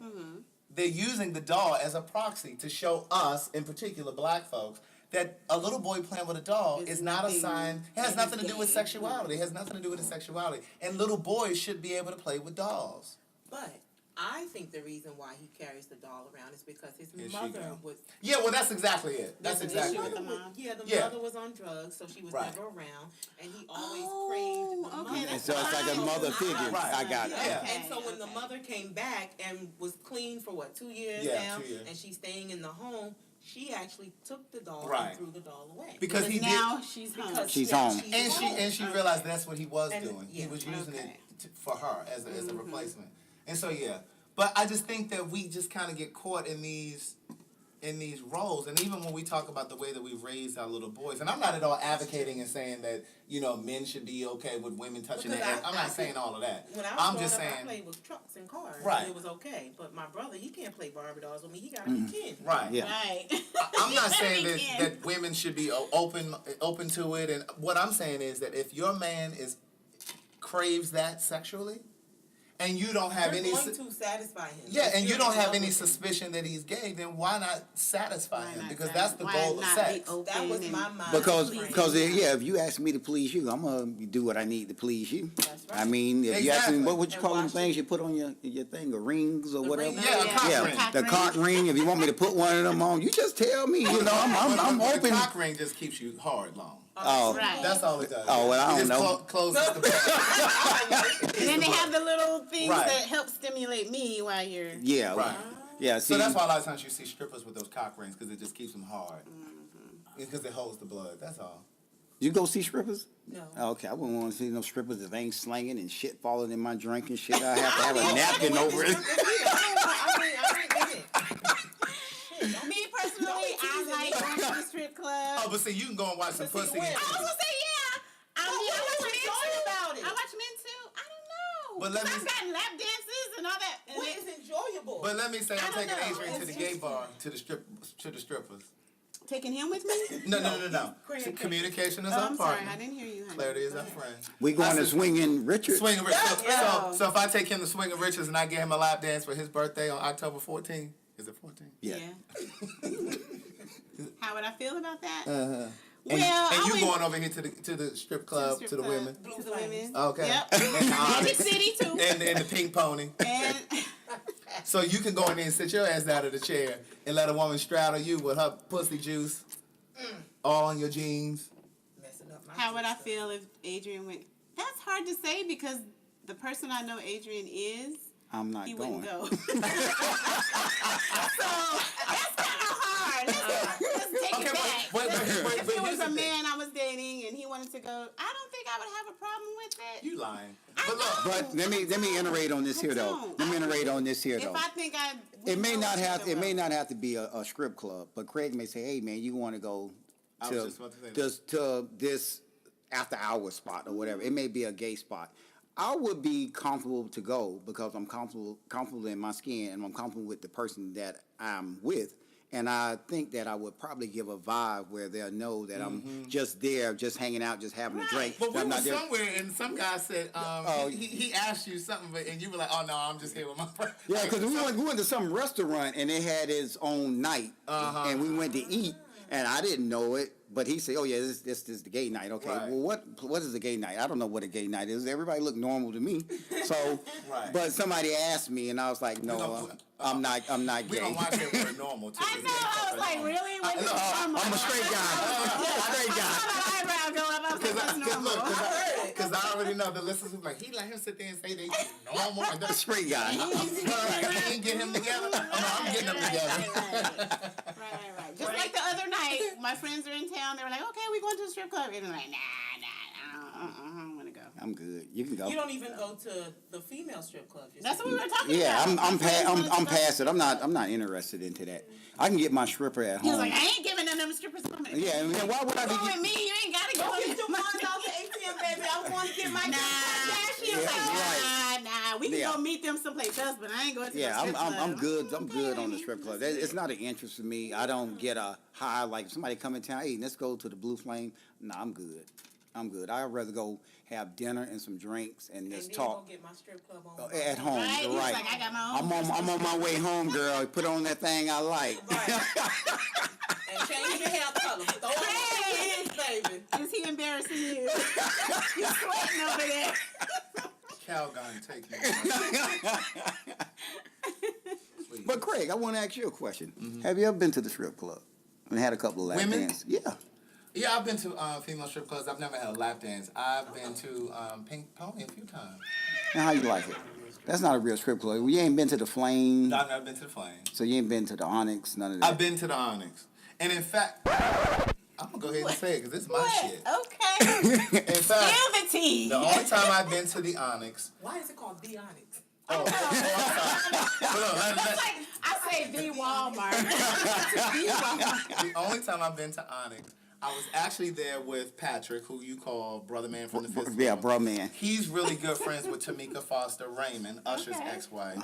They're using the doll as a proxy to show us, in particular black folks, that a little boy playing with a doll It's is not a nothing sign. It has that nothing he's to do with gay. sexuality. It has nothing to do with his sexuality. And little boys should be able to play with dolls. But I think the reason why he carries the doll around is because his Here she mother go. was. Yeah, well, that's exactly it. That's his exactly mother it. the was- mom. Yeah, the Yeah. mother was on drugs, so she was Right. never around, and he always Oh, craved the okay, mother. that's So it's like a mother figure. Right. I got it. Yeah. And so when the mother came back and was clean for what, 2 years Yeah, now, 2 years. and she's staying in the home, she actually took the doll Right. and threw the doll away. Because he now did, she's home. Because She's now home. she's and she realized that's what he was And- doing. He yeah. was using Okay. it for her as a replacement. And so yeah, but I just think that we just kind of get caught in these roles, and even when we talk about the way that we've raised our little boys, and I'm not at all advocating and saying that men should be okay with women touching their Because ass. I'm not saying all of that. When I was I'm growing just up, I saying, played with trucks and cars. Right. And it was okay. But my brother, he can't play Barbie dolls with me. He gotta be kin. right? Yeah. Right. I'm not saying We that, can. that women should be open to it, and what I'm saying is that if your man craves that sexually, and you don't have You're any going to satisfy him. yeah, and you You're don't in have love any with him. suspicion that he's gay, then why not satisfy Why him? not Because satisfy- that's the why goal of not sex. be open That was and- my mind. Because if you ask me to please you, I'm gonna do what I need to please you. That's right. I mean, if you ask me, Exactly. what would you And call them watch things you put on your thing, or rings or The whatever? ring. Yeah, a cock Yeah, ring. the cock ring. If you want me to put one of them on, you just tell me. You know, I'm The open. cock ring just keeps you hard long. Oh, Right. That's all it does. Oh, well, I It don't just know. closes the butt. And then they have the little things Right. that help stimulate me while you're. yeah, Right. yeah. See, So that's why a lot of times you see strippers with those cock rings, because it just keeps them hard. It's because it holds the blood. That's all. you go see strippers? No. Okay, I wouldn't want to see no strippers that ain't slanging and shit falling in my drink and shit. I have to have a napkin over it. Me personally, I like going to the strip club. Oh, but see, you can go and watch some pussy. win. I was gonna say yeah. I mean, I watch what men you enjoy too. about it? I watch men too. I don't know. But let me- I've gotten lap dances and all that. What is enjoyable? But let me say, I'm I don't taking know. Adrian to the It's gay just- bar, to the strippers. taking him with me? No. See, communication is Oh, our I'm sorry, partner. I didn't hear you, honey. Clarity is our friend. We going I to said- Swinging Richard. Swing and Richards. Yeah. So if I take him to Swing and Richards and I get him a lap dance for his birthday on October 14th, is it 14th? Yeah. How would I feel about that? And, Well, and I you would, going over here to the strip club strip to the club. women? To the women. Okay. Yep. And the Magic Onyx. City too. And the pink pony. And So you can go in there and sit your ass out of the chair and let a woman straddle you with her pussy juice all on your jeans. Messing up my how would I system. feel if Adrian went? That's hard to say because the person I know Adrian is, I'm not he going. wouldn't go. So that's kind of hard. Let's take it back. If it was a man I was dating and he wanted to go, I don't think I would have a problem with it. You lying. I But look, know. But let me iterate on this I here though. don't. Let me iterate on this here If though. I think I It may would not go, have I it may will. not have to be a strip club, but Craig may say, "Hey man, you want to go I was just about to say that. to this after hour spot or whatever. It may be a gay spot. I would be comfortable to go because I'm comfortable in my skin and I'm comfortable with the person that I'm with. And I think that I would probably give a vibe where they'll know that I'm just there, just hanging out, just having a drink. But we I'm were not there. somewhere and some guy said, he asked you something, and you were like, oh no, I'm just here with my friend. Yeah, because we went to some restaurant and they had its own night, and we went to eat, and I didn't know it, but he said, "Oh yeah, this is the gay night." Okay, Right. well what is a gay night? I don't know what a gay night is. Everybody looked normal to me, so Right. but somebody asked me, and I was like, "No, don't- I'm not We gay." don't watch that word normal, too. I know. I was like, really? When did I'm a straight guy. Straight guy. my eyebrow go up. I was like, that's normal. Because I already know the listeners was like, he let him sit there and say they normal. And that's Straight guy. he ain't get him together. Oh, no, I'm getting them together. Right. Just like the other night, my friends are in town. They were like, okay, we going to the strip club. And I'm like, nah, I don't want to go. I'm good. You can go. You don't even go to the female strip club. That's what we were talking Yeah, about. I'm My friends wanted to I'm go. past it. I'm not interested into that. I can get my stripper at He was home. like, I ain't giving them strippers money. Yeah, and why would I be? Go with me. You ain't got to go. Get your money off the ATM, baby. I want to get my Nah, she was Yeah, like, nah. We can Yeah. go meet them someplace else, but I ain't going to Yeah, the I'm strip club. I'm good. I'm good on the Okay. strip club. It's not an interest for me. I don't get a high like if somebody come in town. Hey, let's go to the Blue Flame. Nah, I'm good. I'm good. I'd rather go have dinner and some drinks and And just then talk go get my strip club on. at home. Right? He was Right. like, I got my own. I'm on my way home, girl. Put on that thing I like. And change your hair color. Throw it on, baby. Is he embarrassing you? You're sweating over there. Calgon, take me. But Craig, I want to ask you a question. Have you ever been to the strip club and had a couple of lap Women? dances? Yeah. Yeah, I've been to female strip clubs. I've never had a lap dance. I've been to Pink Pony a few times. And how you like it? That's not a real strip club. You ain't been to the Flame, I've never been to the Flame. so you ain't been to the Onyx, none of that. I've been to the Onyx. And in fact, I'm going to go ahead and say it because this is my shit. Okay. In fact, Spill the tea. the only time I've been to the Onyx. Why is it called the Onyx? Oh, I'm sorry. Hold on, It's like, I say the Walmart. The Walmart. the only time I've been to Onyx, I was actually there with Patrick, who you call Brother Man from the Fifth Yeah, Floor. bro, man. He's really good friends with Tamika Foster Raymond, Usher's Okay. ex-wife,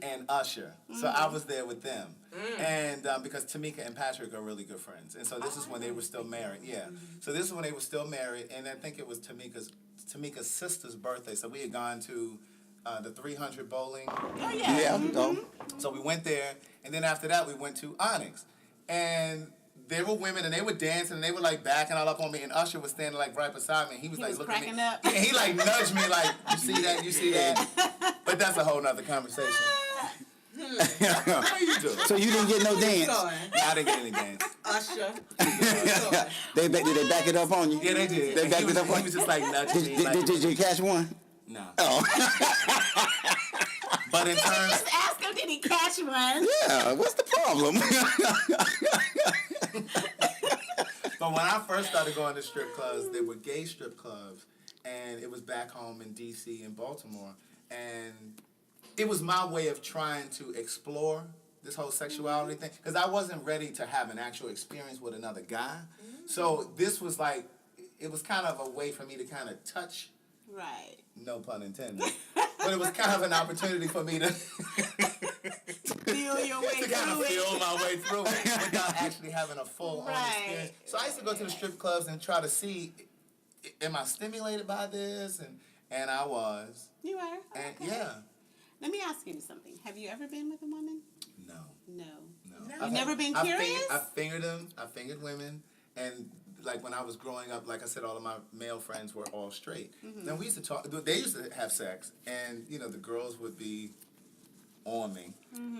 and Usher. So I was there with them. And because Tamika and Patrick are really good friends. And so this is when they were still married. Yeah. So this is when they were still married. And I think it was Tamika's sister's birthday. So we had gone to the 300 bowling. Oh, yeah. Yeah. Oh. So we went there. And then after that, we went to Onyx. And there were women, and they were dancing, and they were like backing all up on me, and Usher was standing like right beside me, and he was He like was looking at me, cracking up. and he like nudged me like, you see that, you see that, but that's a whole nother conversation. How you doing? So you didn't get no dance? I didn't get any dance. Usher. Did they back it up on you? Yeah, they did. They And backed he was, it up on he was just like nudging me. Like, Did you catch one? no. Oh. But in terms, Just ask him, did he catch one? Yeah, what's the problem? but when I first started going to strip clubs, they were gay strip clubs, and it was back home in D.C. and Baltimore, and it was my way of trying to explore this whole sexuality thing, because I wasn't ready to have an actual experience with another guy. So this was like, it was kind of a way for me to kind of touch, Right. no pun intended, but it was kind of an opportunity for me to Feel feel your way to kind of through feel it. my way through it without actually having a full on Right. experience. So I used to go to the strip clubs and try to see, am I stimulated by this? And I was. You are? And Okay. yeah. Let me ask you something. Have you ever been with a woman? No. No. No. You've never been curious? I fingered them. I fingered women. And like when I was growing up, like I said, all of my male friends were all straight. Then we used to talk. They used to have sex, and you know the girls would be on me,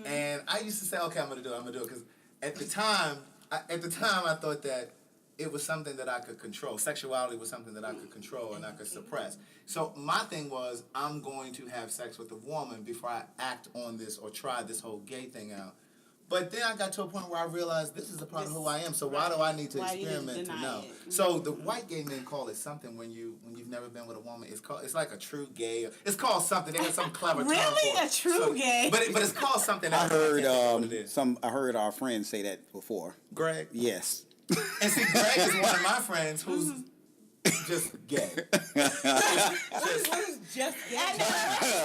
and I used to say, "Okay, I'm gonna do it." Because at the time, I thought that it was something that I could control. Sexuality was something that I could control and I could suppress. So my thing was, I'm going to have sex with a woman before I act on this or try this whole gay thing out. But then I got to a point where I realized this is a part of who I am. So why do I need to Why do you need to experiment to deny know? it? So the white gay men call it something when you've never been with a woman. It's like a true gay. It's called something. They have some clever term for Really? it. A true gay? But it's called something. I else. can't think of what heard it is. I heard our friend say that before. Greg. Yes. And see, Greg is one of my friends who's just gay. What is just gay?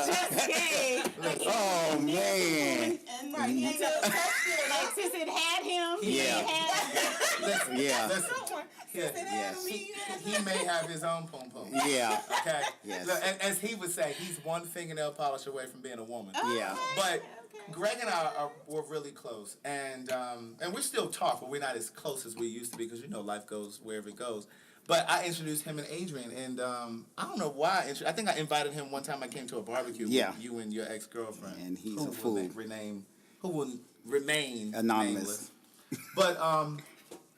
Just gay. Oh man. And right, he ain't never touched it. Like, since it had him, he Yeah. ain't had Listen, Yeah. listen. Yeah. Yes. He may have his own pom pom. Yeah. Okay. Yes. Look, as he would say, he's one fingernail polish away from being a woman. Yeah. But Greg and I were really close, and we still talk, but we're not as close as we used to be because you know life goes wherever it goes. But I introduced him and Adrian, and I don't know why. I think I invited him one time. I came to a barbecue Yeah. with you and your ex-girlfriend, And he's who a will fool. Who will remain Anonymous. nameless.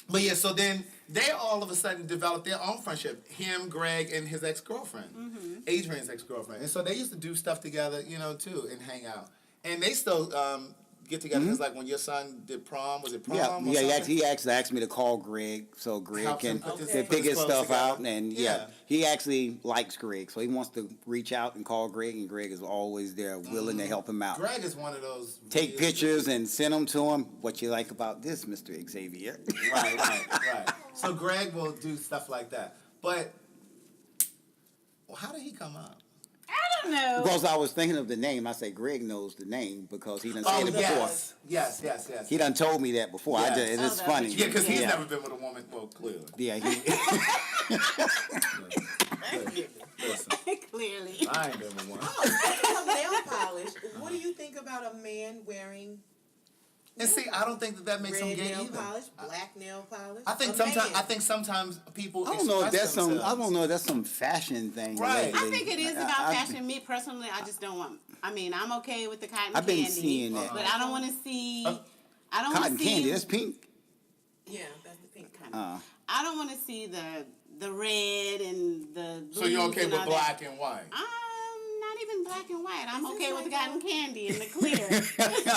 But yeah. So then they all of a sudden developed their own friendship. Him, Greg, and his ex-girlfriend, Adrian's ex-girlfriend, and so they used to do stuff together, you know, too, and hang out. And they still get together because, like, when your son did prom, was it prom? Yeah, or yeah. something? He actually asked me to call Greg so Greg Helps him can put this- to put pick his his clothes stuff out, together. and Yeah. he actually likes Greg, so he wants to reach out and call Greg, and Greg is always there, willing to help him out. Greg is one of those. Take weird- pictures and send them to him. What you like about this, Mr. Xavier? Right. So Greg will do stuff like that. But how did he come up? I don't know. Because I was thinking of the name, I say Greg knows the name because he done said it before. Yes. He done told me that before. Yes. It's Oh, that's funny. Yeah, because he's Yeah. never been with a woman. Well, clearly. Yeah, he. Listen, Clearly. I ain't been with one. Speaking of nail polish, what do you think about a man wearing And see, I don't think that makes him red gay nail either. polish, black nail polish? I think A sometimes. man. I think sometimes people. I don't know if express that's some. I themselves. don't know if that's some fashion thing. Right. lately. I think it is about I- fashion. Me personally, I just don't want. I mean, I'm okay with the cotton I've been candy, seeing that. but I don't want to see. I don't want Cotton to see. candy. That's pink. Yeah, that's the pink kind. I don't want to see the red and the. So you're blues okay and with all black and white? Not even black and white. I'm Is okay this with the like cotton candy and the clear.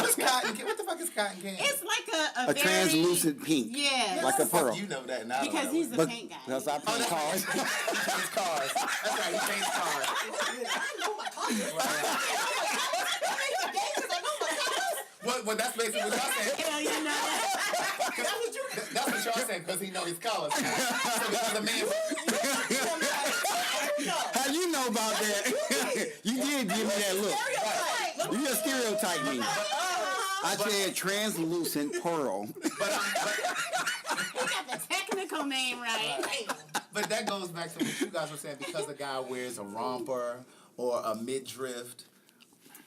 What's cotton candy? What the fuck is cotton candy? It's like a A very, translucent pink. Yeah. Like a pearl. You know that, and I don't Because know he's it. the But paint guy. because I paint cars. He paints cars. That's right. He paints cars. Well, that's basically what y'all saying. Hell, you know that. That's what y'all saying because he know his colors. So because a man. How you know about that? You did give me that look. You just stereotyped me. I said translucent pearl. You got the technical name right. But that goes back to what you guys were saying because a guy wears a romper or a midriff.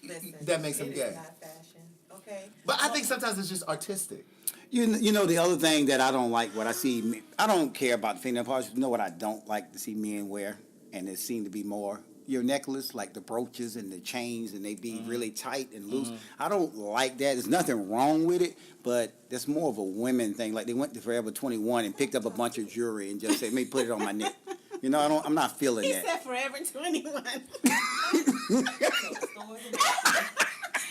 Listen, That makes him it gay. is not fashion, okay? But I think sometimes it's just artistic. You know the other thing that I don't like, what I see, I don't care about fingernail polish. You know what I don't like to see men wear, and it seemed to be more your necklace, like the brooches and the chains, and they be really tight and loose. I don't like that. There's nothing wrong with it, but that's more of a women thing. Like they went to Forever 21 and picked up a bunch of jewelry and just said, "Let me put it on my neck." You know, I'm not feeling He that. said Forever 21.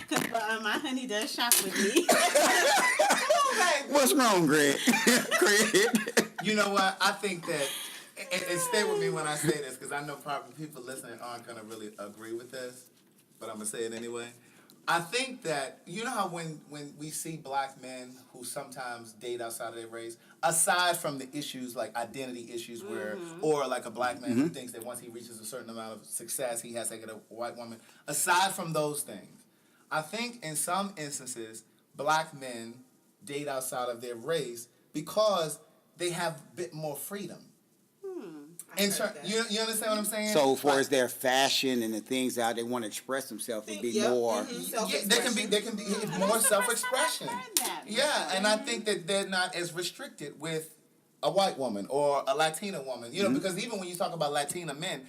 Because my honey does shop with me. What's wrong, Greg? Greg? You know what? I think that, and stay with me when I say this, because I know probably people listening aren't going to really agree with this, but I'm going to say it anyway. I think that, you know how when we see black men who sometimes date outside of their race, aside from the issues like identity issues where, or like a black man who thinks that once he reaches a certain amount of success, he has to get a white woman, aside from those things, I think in some instances, black men date outside of their race because they have a bit more freedom. I heard that. You understand what I'm saying? So far Like, as their fashion and the things out they want to express themselves would be Yep, more. yeah, they can be more self-expression. Yeah, and I think that they're not as restricted with a white woman or a Latina woman. You know, because even when you talk about Latina men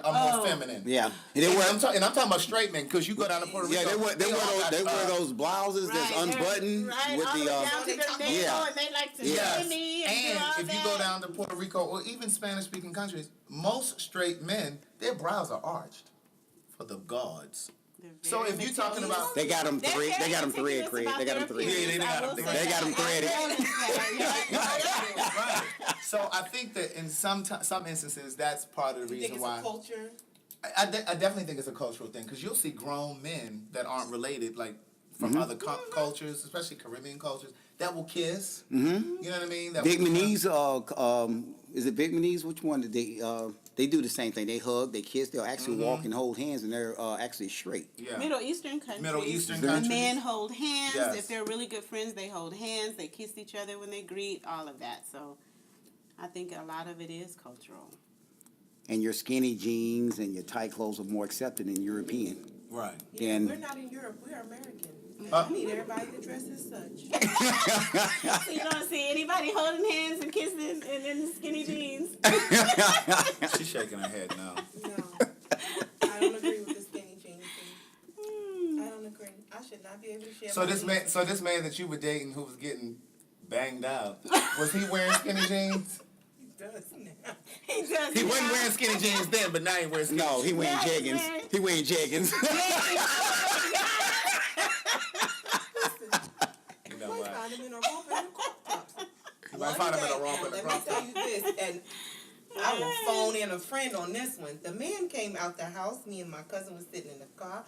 are more feminine. Yeah, And I'm talking about straight men because you go down to Puerto Rico. Yeah, they wear those blouses that's unbuttoned right, with all the. way down to their navel, yeah. and they like to Yes. shimmy And do all if you that. go down to Puerto Rico or even Spanish-speaking countries, most straight men, their brows are arched for the gods. So if you're talking about, They got them thread. They got them thread, Craig. They got them thread. they got 'em- They got them threaded. right. So I think that in some instances, that's part of the You think reason it's why. a culture? I definitely think it's a cultural thing because you'll see grown men that aren't related, like from other cultures, especially Caribbean cultures, that will kiss. Mm-hmm. You know what I mean? That will- Vietnamese, is it Vietnamese? Which one did they do the same thing? They hug, they kiss, they'll actually walk and hold hands, and they're actually straight. Yeah. Middle Eastern countries. countries. The men hold hands. Yes. If they're really good friends, they hold hands. They kiss each other when they greet. All of that. So, I think a lot of it is cultural. And your skinny jeans and your tight clothes are more accepted than European. Right. Yeah, Then- we're not in Europe. We're American. I need everybody to dress as such. So you don't see anybody holding hands and kissing and in skinny jeans. She's shaking her head no. No, I don't agree with the skinny jeans thing. I don't agree. I should not be able to share. So my this man that you were dating who was getting banged out, was he wearing skinny jeans? He does now. He does. He wasn't wearing skinny jeans then, but now he wears skinny No, jeans. he wearing Yeah, he's jeggings. wearing- He wearing jeggings. You know I what? found him in a romper and a crop tops. You might find him in a One day, romper and a now, crop let me tell you this, and I will phone in a friend on this one. The man came out the house. Me and my cousin was sitting in the car.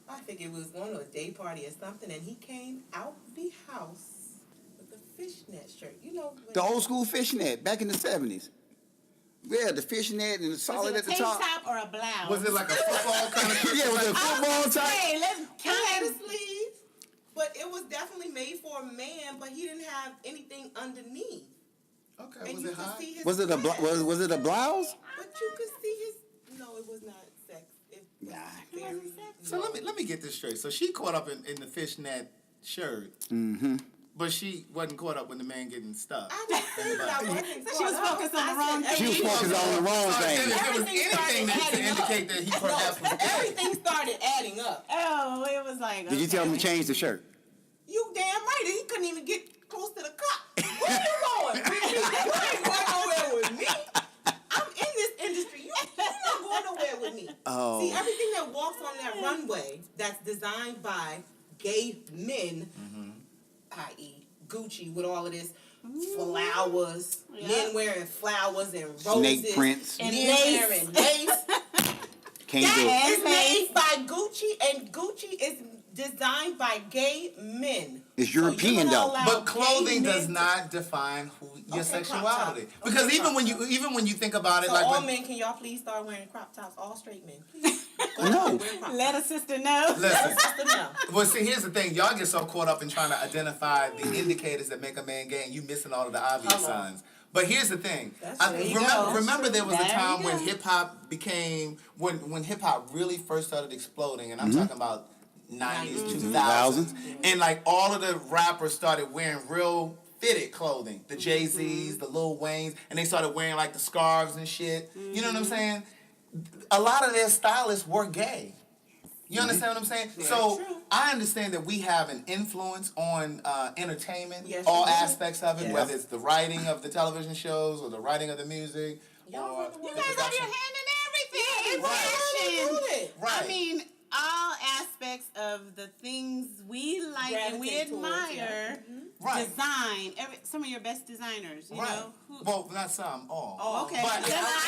I figured it was going to a day party or something, and he came out the house with a fishnet shirt. You know, when The old school fishnet back in the 70s. Yeah, the fishnet and the Was solid it a at the tank top. top or a blouse? Was it like a football kind of Yeah, was it a football type? Hey, let's He had count a sleeve, but it was definitely made for a man, but he didn't have anything underneath. Okay, And was you it could high? see his Was it a breasts. was it a blouse? But you could see his. No, it was not sex. It was Nah. very. So let me get this straight. So she caught up in the fishnet shirt, but she wasn't caught up when the man getting stuck. I was saying that I wasn't. She was focused on the wrong She was focused on the wrong So thing. if there was Everything anything that started to adding up. indicate that he perhaps was gay. Everything started adding up. Oh, it was like. Did you tell him to okay. change the shirt? You damn right. He couldn't even get close to the cop. Where you going? You ain't going nowhere with me. I'm in this industry. You're not going nowhere with me. Oh. See, everything that walks on that runway that's designed by gay men, i.e. Gucci with all of this flowers, Yeah. men wearing flowers and roses, Snake prints. men And lace. wearing lace. Can't do it. That is And made by Gucci, and Gucci is designed by gay men. It's So you're European, gonna though. allow But clothing gay men does to- not define who your Okay, sexuality. crop top. Because Okay, even crop when you think about it, So like all when, men, can y'all please start wearing crop tops? All straight men, please. No. Wear crop Let a tops. sister know. listen. Sister, no. Well, see, here's the thing. Y'all get so caught up in trying to identify the indicators that make a man gay, and you missing all of the obvious Come on. signs. But here's the thing. That's I, true. There you remember, go. remember there was a There you time when go. hip hop became when hip hop really first started exploding, and I'm talking about 90s, 2000s, and like all of the rappers started wearing real fitted clothing. The Jay-Z's, the Lil Waynes, and they started wearing like the scarves and shit. You know what I'm saying? A lot of their stylists were gay. You understand what I'm saying? So true. I understand that we have an influence on entertainment, Yes, all we do. aspects of it, Yes. whether it's the writing of the television shows or the writing of the music. Y'all or run the the world. You guys have your production. hand in everything. It's Right. fashion. Right. I mean, all aspects of the things we like and we Gravitate towards, admire. Right. Design. Some of your best designers. You Right. know. Who, Well, not some, all. Oh, okay. But- Then I stand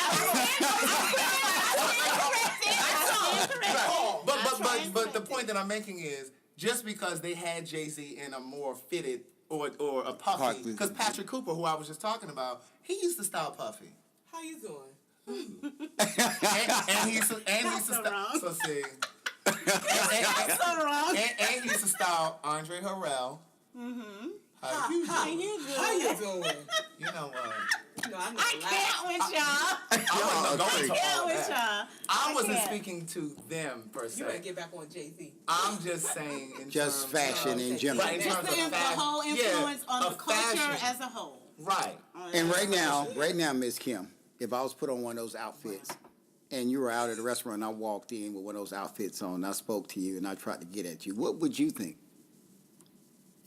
corrected. Right. But the point that I'm making is just because they had Jay-Z in a more fitted or a puffy, Puffy. because Patrick Cooper, who I was just talking about, he used to style puffy. How you doing? And he used to so style. wrong. So see, That's so wrong. And he used to style Andre Harrell. Mm-hmm. How you How doing? you How doing? you doing? You know what? No, I'm I not can't with y'all. I wasn't going I to can't all with that. y'all. I wasn't can't. speaking to them per You better se. get back on Jay-Z. I'm just saying in Just terms fashion of, in general. Right, in Just terms the, of the fashion. whole influence Yeah, on the of culture fashion. as a whole. Right. And right now, Miss Kim, if I was put on one of those outfits and you were out at a restaurant and I walked in with one of those outfits on and I spoke to you and I tried to get at you, what would you think?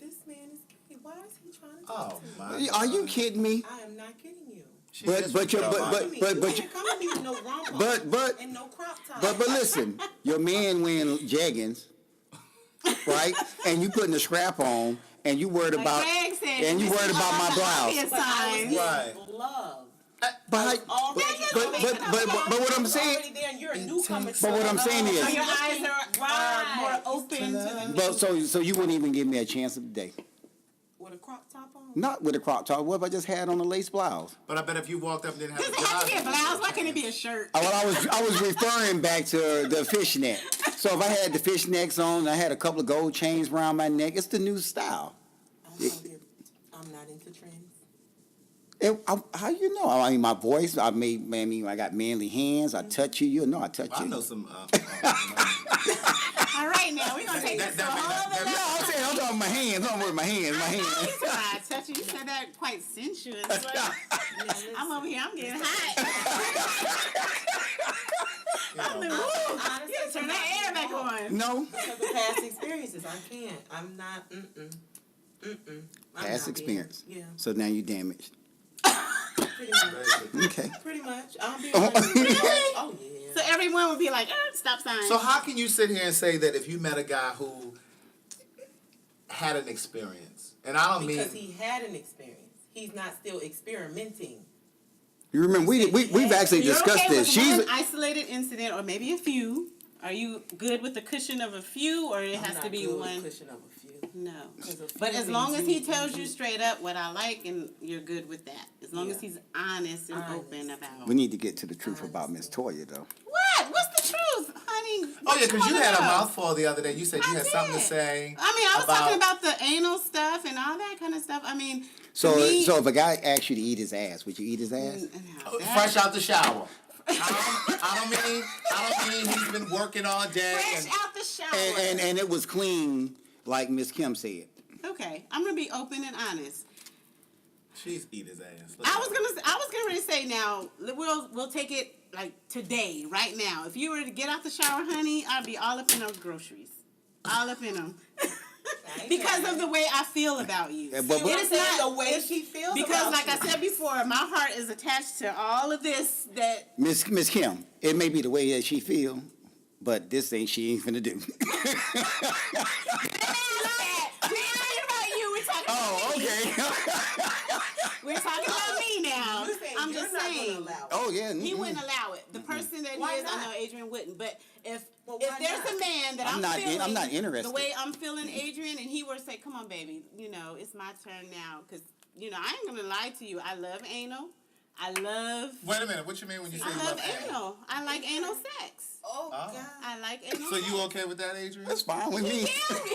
This man is gay. Why is he trying to Oh, talk to me? my Are you God. kidding me? I am not kidding you. She But just but you fell but out. but You but but you, can't come to me with no romper but and no crop top. but listen, your man wearing jeggings, right? And you putting the scrap on, and you worried Like about, Greg said, and you this worried is about all my the blouse. obvious But I was signs. getting Right. love. But what I'm saying, Already there, and you're a newcomer. But what I'm saying is- So your eyes are more open to the but so you wouldn't even give me a chance of the day. with a crop top on. Not with a crop top. What if I just had on a lace blouse? But I bet if you walked up and didn't have Does a it have to be a job, blouse? Why can't it be a shirt? Well, I was referring back to the fishnet. So if I had the fishnets on, I had a couple of gold chains around my neck. It's the new style. I'm not into trends. How you know? I mean, my voice. I got manly hands. I touch you. You know, I touch you. I know some. All right, now we're gonna take this to a whole other No, level. I'm saying I'm talking about my hands. I'm with my hands. My I hands. know you said I touch you. You said that quite sensuous. I'm over here. I'm getting hot. I'm like, woo! You turn that air back on. No. Because of past experiences, I can't. I'm not. I'm Past not experience. Being, yeah, So now you damaged. pretty much. Okay. Pretty much. I'm being honest. Pretty much. Oh yeah. So everyone would be like, stop sign. So how can you sit here and say that if you met a guy who had an experience, and I don't Because mean he had an experience, he's not still experimenting. You remember we've actually You're discussed okay this. with She's one isolated incident or maybe a few. Are you good with the cushion of a few, or it I'm has not to be good with one? Cushion of a few. No. 'Cause a few But as things long as he you- tells you straight up what I like, and you're good with that. As long as Yeah. he's honest and Honest. open about. we need to get to the truth about Miss Toya though. What? What's the truth, honey? oh What yeah, because you wanna had a know? mouthful the other day. You said you I had something to did. say. I mean, I was talking about the anal stuff and all that kind of stuff. I mean, So to me, so if a guy asked you to eat his ass, would you eat his ass? Fresh out the shower. I don't mean he's been working all day. fresh And, out the shower. And it was clean, like Miss Kim said. Okay, I'm gonna be open and honest. she's eat his ass. I was gonna say now we'll take it like today, right now. If you were to get out the shower, honey, I'd be all up in those groceries, all up in them, because of the way I feel about you. Yeah, but- It It is is not the way she feels because, about like you. I said before, my heart is attached to all of this. That Miss Kim, it may be the way that she feel, but this ain't she ain't finna do. Oh, okay. We're talking about me now. You saying I'm you're just not gonna saying. allow it. Oh yeah. He mm-mm. wouldn't allow it. The person that Why he is, I not? know Adrian wouldn't. But if Well, if why there's not? a man that I'm not in- feeling I'm not interested. the way I'm feeling Adrian, and he were to say, "Come on, baby, it's my turn now," because I ain't gonna lie to you. I love anal. I love Wait a minute. What you mean when you say I you love love anal? anal. I like anal sex. Oh, Oh. God. I like anal. So you sex. okay with that, Adrian? That's fine with me. Yeah, with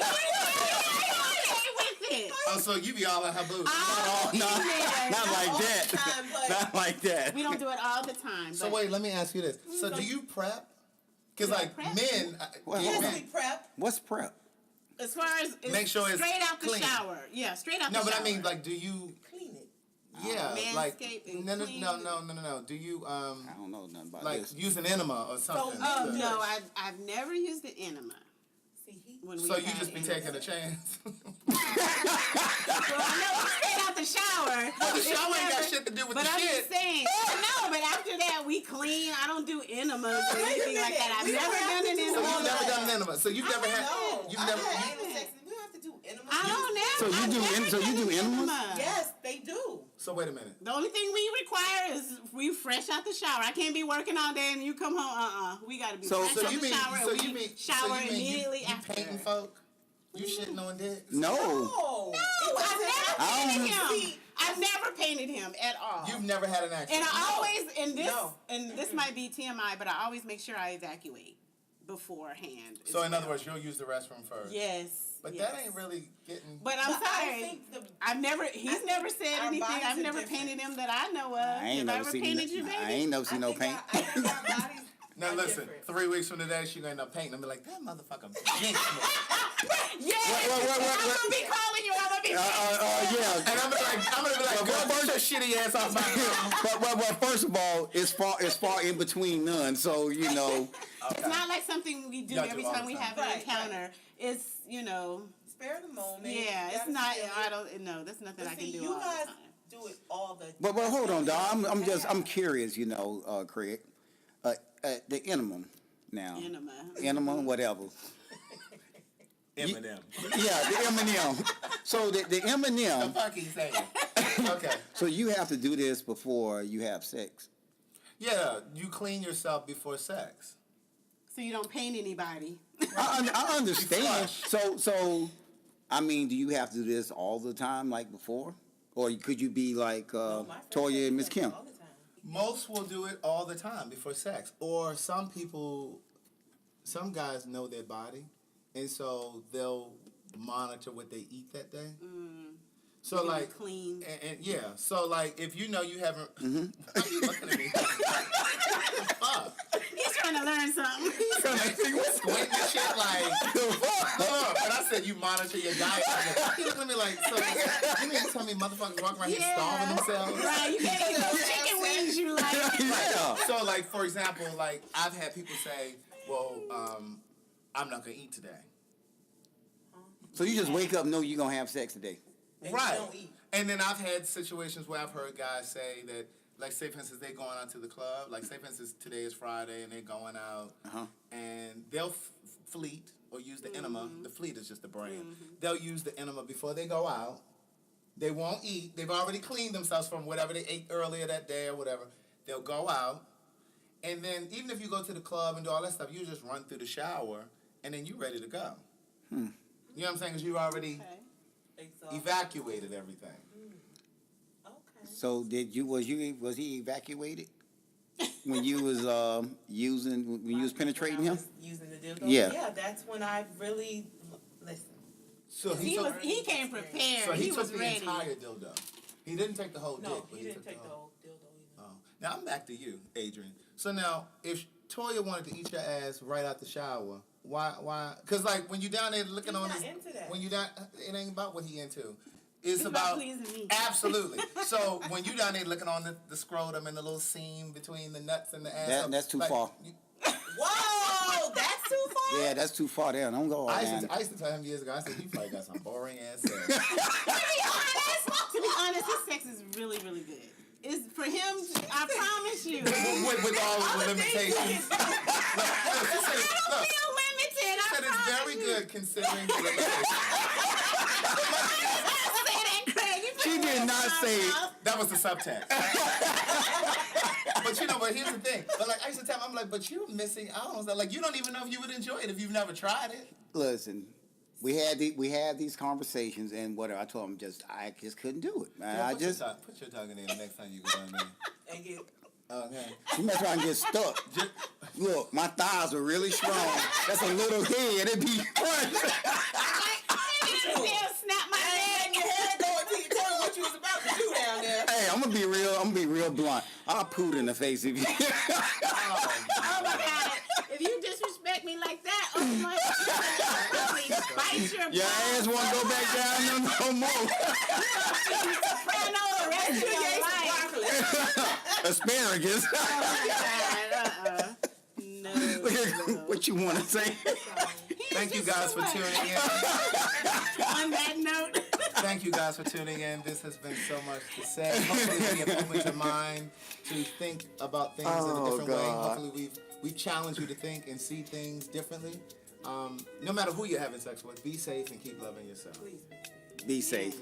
it. Oh, so you be all in her boots. All No, in there. not like all that. the time, but- Not like that. We don't do it all the time. So but wait, let me ask you this. So do you prep? Because Do I like prep? men, Well, yeah, hold Yes, on. we prep. What's prep? as far as Make sure it's straight out the clean. shower. Yeah, straight out no, the but shower. I mean, like, do you? Clean it. Yeah, like manscape and no. Do you I don't know nothing about like this. use an enema or something? Oh to- no, I've never used the enema. See, When So we've you had just be anal taking a sex. chance. Well, I know straight out the shower. Well, the It's shower ain't got never- shit to do with But the I'm shit. just saying, no. But after that, we clean. I don't do enemas or Wait a anything like that. minute. I've We never don't have done to an do So enema. you've never done an enema. So you've never had. No, You've I've never. had had- anal sex. We don't have to do enemas. I don't know. So you I've do never so you done do an enemas? enema. Yes, they do. So wait a minute. The only thing we require is we fresh out the shower. I can't be working all day and you come home. We gotta be So- fresh So out you the mean? shower. So and you we mean? shower So you mean immediately you after. painting folk? You shitting on dicks? No. Oh, No, I've never I don't- painted him. I've never painted him at all. You've never had an accident. And I always No. and this might be TMI, but I always make sure I evacuate beforehand. So as in other well. words, you'll use the restroom first. Yes. But yes. that ain't really getting. But I'm But I sorry. think He's never said our anything. bodies I've are never different. painted him that I know of. I ain't Have I never ever seen painted you, baby? I ain't never seen no paint. I think our bodies Now are listen, different. 3 weeks from today, she gonna end up painting and be like, that motherfucker jinxed me. Yes. I'm gonna be calling you. I'm gonna be. Yeah. And I'm gonna be like, girl, get your shitty ass off my phone. But first of all, it's far in between none. So you know, It's not like something we do Y'all do every all time the we time. have an Right, encounter. It's Spare the moment. yeah. You It's gotta not. feel it. I don't. No, that's nothing But I can see, do you all guys the time. do it all the. but hold on, dog. I'm just Yeah. curious. You know, Craig, the minimum now, Enema. whatever. Eminem. Yeah, the M&M. So the The M&M. fuck he saying? Okay. So you have to do this before you have sex. Yeah, you clean yourself before sex. So you don't paint anybody. I understand. flush. So, I mean, do you have to do this all the time, like before, or could you be like No, my friend said Toya he and Miss does it Kim? all the time. Most will do it all the time before sex. Or some guys know their body, and so they'll monitor what they eat that day. So Keep it like clean. and yeah, so like if you know you haven't, Mm-hmm. why are you looking at me? Fuck. He's trying to learn something. Squinting and shit like, look, and I said you monitor your diet. He looked at me like, so you mean to tell me motherfuckers walk around here starving themselves? Right, you can't eat those chicken wings you like. Yeah. So like for example, like I've had people say, well, I'm not gonna eat today. So you just wake up, know you're gonna have sex today. And you Right. don't eat. And then I've had situations where I've heard guys say that, like, say for instance, they're going out to the club. Like, say for instance, today is Friday and they're going out, and they'll fleet or use the enema. The fleet is just the brand. They'll use the enema before they go out. They won't eat. They've already cleaned themselves from whatever they ate earlier that day or whatever. They'll go out, and then even if you go to the club and do all that stuff, you just run through the shower, and then you're ready to go. You know what I'm saying? Because you already Exhausted. evacuated everything. Okay. So was he evacuated when you was when you was penetrating When I him? was using the dildo. Yeah. Yeah, that's when I really listen. So He came prepared. So he, he took was the ready. entire dildo. He didn't take the whole dick. No, but he didn't took take the whole dildo either. Oh. Now I'm back to you, Adrian. So now, if Toya wanted to eat your ass right out the shower, why? Because like when you down there looking He's on not his, into that. when you down, it ain't about what he into. It's about pleasing me. Absolutely. So when you down there looking on the scrotum and the little seam between the nuts and the ass, That's too like, far. Whoa, that's too far. Yeah, that's too far down. Don't go all I down. used to tell him years ago. I said, "You probably got some boring ass sex." To be honest, his sex is really, really good. It's for him. I promise you. with all of the limitations. Look, she said, look, Feel limited. I said it's promise very you. good considering the limitations. Say that, Craig. You She put did words not in my say it. mouth. That was the subtext. But here's the thing. But like I used to tell him, I'm like, but you're missing out on that. Like you don't even know if you would enjoy it if you've never tried it. Listen, we had these conversations, and whatever. I told him I just couldn't do it, man. I Put just your tongue in there the next time you go down there. And get Okay. you mess around and get stuck. Look, my thighs are really strong. That's a little head. It'd be crunch. They'll snap my and leg. your head going to tell me what you was about to do down there. Hey, I'm gonna be real blunt. I'll poot in the face if you. Oh my God! If you disrespect me like that, oh my God! Really bite your Your ass won't go back down no more. soprano the rest of your life. Asparagus. God, no. What you want to say? Thank you guys for tuning in. On that note. Thank you guys for tuning in. This has been so much to say. Hopefully we have opened your mind to think about things in a different way. God. Hopefully we've challenged you to think and see things differently. No matter who you're having sex with, be safe and keep loving yourself. Please. Be safe.